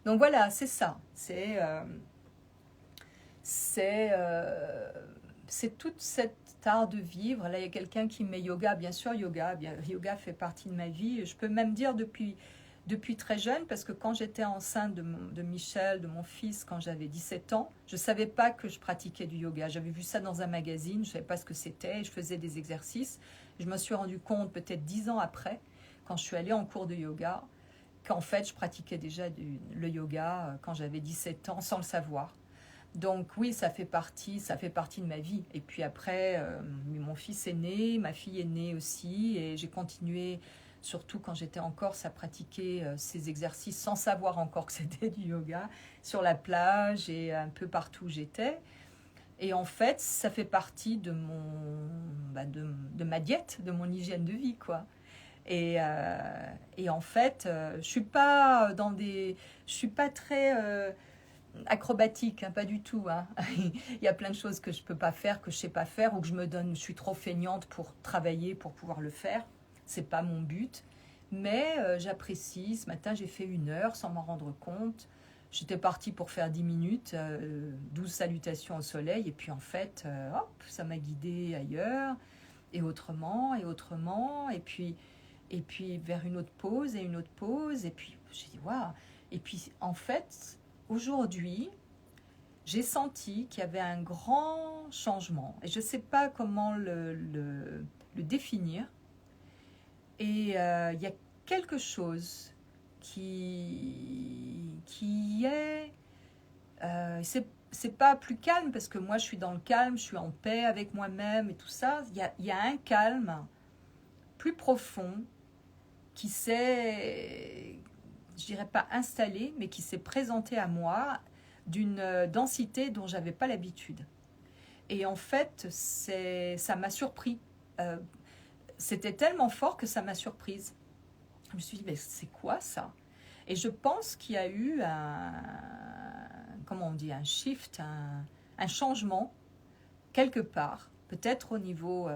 Donc voilà, c'est ça. C'est toute cette art de vivre. Là, il y a quelqu'un qui met yoga. Bien sûr, yoga fait partie de ma vie. Je peux même dire depuis très jeune, parce que quand j'étais enceinte de Michel, de mon fils, quand j'avais 17 ans, je ne savais pas que je pratiquais du yoga. J'avais vu ça dans un magazine, je ne savais pas ce que c'était, je faisais des exercices. Je me suis rendu compte peut-être 10 ans après, quand je suis allée en cours de yoga, qu'en fait, je pratiquais déjà le yoga quand j'avais 17 ans, sans le savoir. Donc oui, ça fait partie de ma vie. Et puis après, mon fils est né, ma fille est née aussi, et j'ai continué, surtout quand j'étais en Corse, à pratiquer ces exercices sans savoir encore que c'était du yoga, sur la plage et un peu partout où j'étais. Et en fait, ça fait partie de de ma diète, de mon hygiène de vie, quoi. Et en fait, je suis pas très acrobatique, hein, pas du tout. Hein. Il y a plein de choses que je peux pas faire, que je sais pas faire, ou que je suis trop feignante pour travailler, pour pouvoir le faire. C'est pas mon but. Mais j'apprécie. Ce matin, j'ai fait 1 heure sans m'en rendre compte. J'étais partie pour faire 10 minutes, 12 salutations au soleil, et puis en fait, hop, ça m'a guidée ailleurs, et autrement, et puis vers une autre pause, et une autre pause, et puis j'ai dit, waouh. Et puis en fait, aujourd'hui, j'ai senti qu'il y avait un grand changement, et je ne sais pas comment le définir, et il y a quelque chose qui est... c'est pas plus calme, parce que moi je suis dans le calme, je suis en paix avec moi-même et tout ça. Il y a un calme plus profond qui s'est, je dirais pas installé, mais qui s'est présenté à moi d'une densité dont j'avais pas l'habitude. Et en fait, ça m'a surpris. Euh, C'était tellement fort que ça m'a surprise. Je me suis dit, mais c'est quoi ça? Et je pense qu'il y a eu comment on dit, un shift, un changement quelque part, peut-être au niveau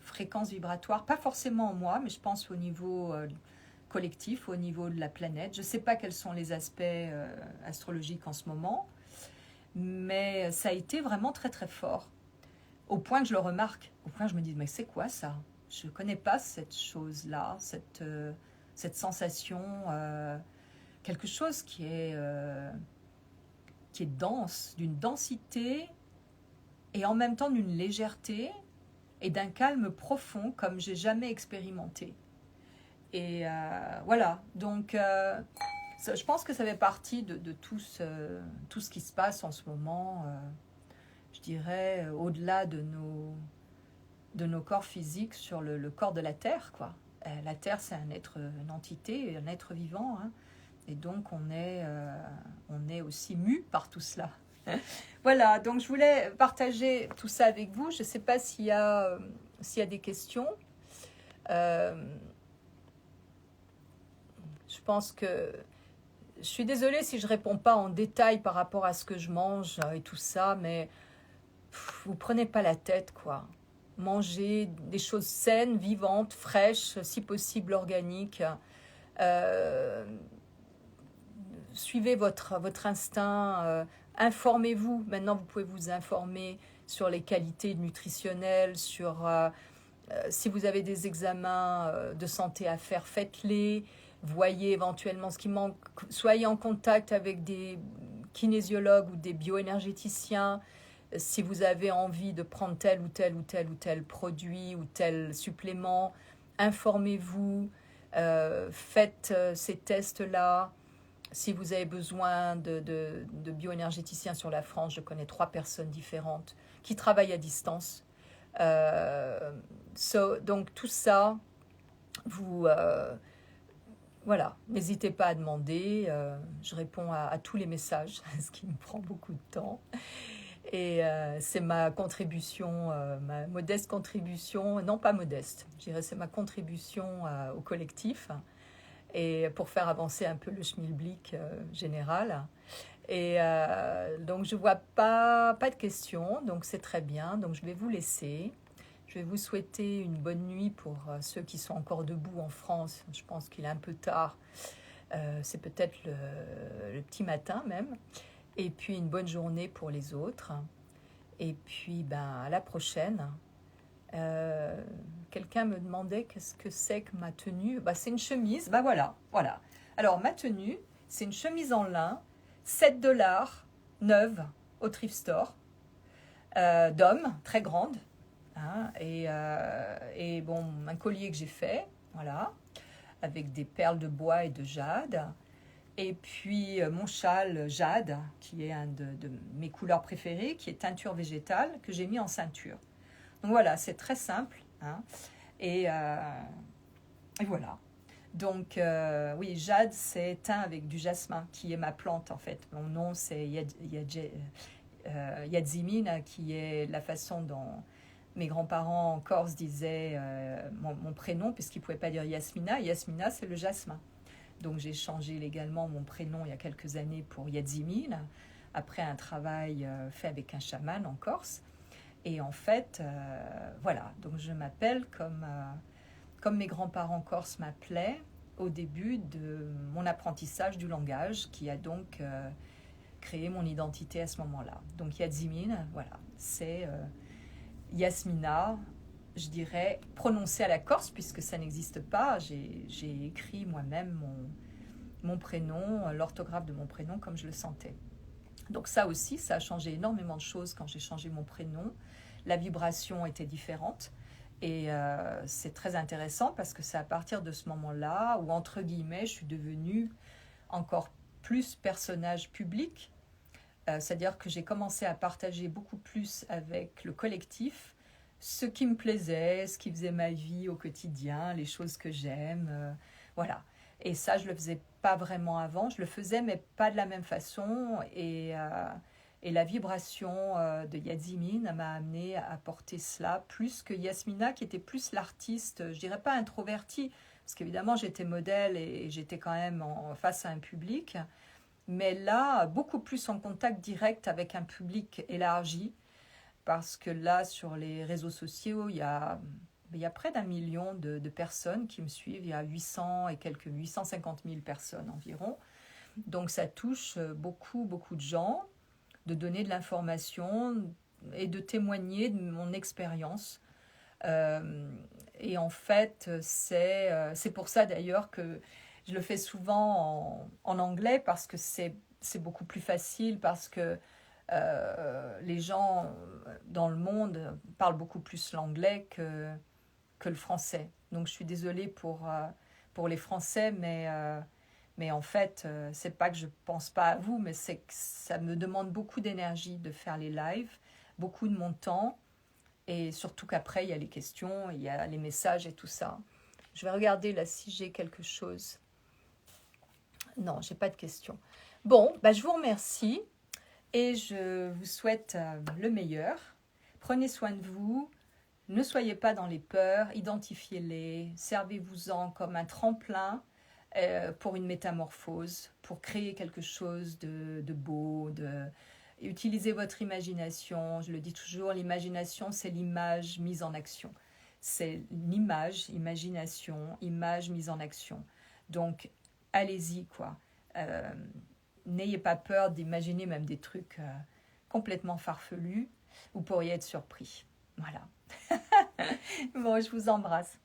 fréquence vibratoire, pas forcément en moi, mais je pense au niveau collectif, au niveau de la planète. Je ne sais pas quels sont les aspects astrologiques en ce moment, mais ça a été vraiment très très fort, au point que je le remarque, au point que je me dis, mais c'est quoi ça? Je ne connais pas cette chose-là, cette sensation, quelque chose qui est dense, d'une densité et en même temps d'une légèreté et d'un calme profond comme j'ai jamais expérimenté. Et voilà, donc je pense que ça fait partie de tout ce qui se passe en ce moment, je dirais, au-delà de nos corps physiques sur le corps de la Terre, quoi. La Terre, c'est une entité, un être vivant, hein. Et donc on est aussi mu par tout cela. Voilà, donc je voulais partager tout ça avec vous. Je ne sais pas s'il y a des questions. Je pense que je suis désolée si je ne réponds pas en détail par rapport à ce que je mange et tout ça, mais vous prenez pas la tête, quoi. Mangez des choses saines, vivantes, fraîches, si possible organiques. Suivez votre instinct, informez-vous. Maintenant, vous pouvez vous informer sur les qualités nutritionnelles, sur si vous avez des examens de santé à faire, faites-les. Voyez éventuellement ce qui manque. Soyez en contact avec des kinésiologues ou des bioénergéticiens. Si vous avez envie de prendre tel ou tel ou tel ou tel produit ou tel supplément, informez-vous, faites ces tests-là. Si vous avez besoin de bioénergéticiens sur la France, je connais 3 personnes différentes qui travaillent à distance. Donc tout ça, voilà, n'hésitez pas à demander. Je réponds à tous les messages, ce qui me prend beaucoup de temps. Et c'est ma contribution, ma modeste contribution, non pas modeste, je dirais c'est ma contribution au collectif et pour faire avancer un peu le schmilblick général. Et donc je vois pas de questions, donc c'est très bien. Donc je vais vous laisser. Je vais vous souhaiter une bonne nuit pour ceux qui sont encore debout en France. Je pense qu'il est un peu tard. C'est peut-être le petit matin même. Et puis une bonne journée pour les autres. Et puis à la prochaine. Quelqu'un me demandait qu'est-ce que c'est que ma tenue. C'est une chemise. Voilà. Alors ma tenue, c'est une chemise en lin, $7, neuve, au thrift store, d'homme, très grande. Hein, et bon, un collier que j'ai fait, voilà, avec des perles de bois et de jade. Et puis mon châle jade, qui est un de mes couleurs préférées, qui est teinture végétale, que j'ai mis en ceinture. Donc voilà, c'est très simple. Hein, et voilà. Donc oui, jade, c'est teint avec du jasmin, qui est ma plante en fait. Mon nom, c'est Yadzimine, qui est la façon dont mes grands-parents en Corse disaient mon prénom, puisqu'ils ne pouvaient pas dire Yasmina. Yasmina, c'est le jasmin. Donc j'ai changé légalement mon prénom il y a quelques années pour Yadzimine, après un travail fait avec un chaman en Corse. Et en fait, voilà, donc je m'appelle comme mes grands-parents corses m'appelaient au début de mon apprentissage du langage, qui a donc créé mon identité à ce moment-là. Donc Yadzimine, voilà, c'est Yasmina, je dirais, prononcé à la Corse, puisque ça n'existe pas. J'ai écrit moi-même mon prénom, l'orthographe de mon prénom comme je le sentais. Donc ça aussi, ça a changé énormément de choses quand j'ai changé mon prénom. La vibration était différente. Et c'est très intéressant parce que c'est à partir de ce moment-là où, entre guillemets, je suis devenue encore plus personnage public. C'est-à-dire que j'ai commencé à partager beaucoup plus avec le collectif ce qui me plaisait, ce qui faisait ma vie au quotidien, les choses que j'aime, voilà. Et ça, je ne le faisais pas vraiment avant. Je le faisais, mais pas de la même façon. Et Et la vibration de Yazimine m'a amené à porter cela, plus que Yasmina, qui était plus l'artiste, je dirais pas introvertie, parce qu'évidemment j'étais modèle et j'étais quand même face à un public, mais là, beaucoup plus en contact direct avec un public élargi, parce que là, sur les réseaux sociaux, il y a près d'1 million de personnes qui me suivent, il y a 850 000 personnes environ, donc ça touche beaucoup, beaucoup de gens, de donner de l'information et de témoigner de mon expérience. Et en fait, c'est pour ça d'ailleurs que je le fais souvent en anglais, parce que c'est beaucoup plus facile, parce que les gens dans le monde parlent beaucoup plus l'anglais que le français. Donc je suis désolée pour les Français, mais en fait, c'est pas que je pense pas à vous, mais c'est que ça me demande beaucoup d'énergie de faire les lives, beaucoup de mon temps, et surtout qu'après, il y a les questions, il y a les messages et tout ça. Je vais regarder là si j'ai quelque chose. Non, j'ai pas de questions. Bon, bah, je vous remercie et je vous souhaite le meilleur. Prenez soin de vous, ne soyez pas dans les peurs, identifiez-les, servez-vous-en comme un tremplin pour une métamorphose, pour créer quelque chose de beau, utilisez votre imagination. Je le dis toujours, l'imagination, c'est l'image mise en action. C'est l'image, imagination, image mise en action. Donc, allez-y, quoi. N'ayez pas peur d'imaginer même des trucs complètement farfelus. Vous pourriez être surpris. Voilà. Bon, je vous embrasse.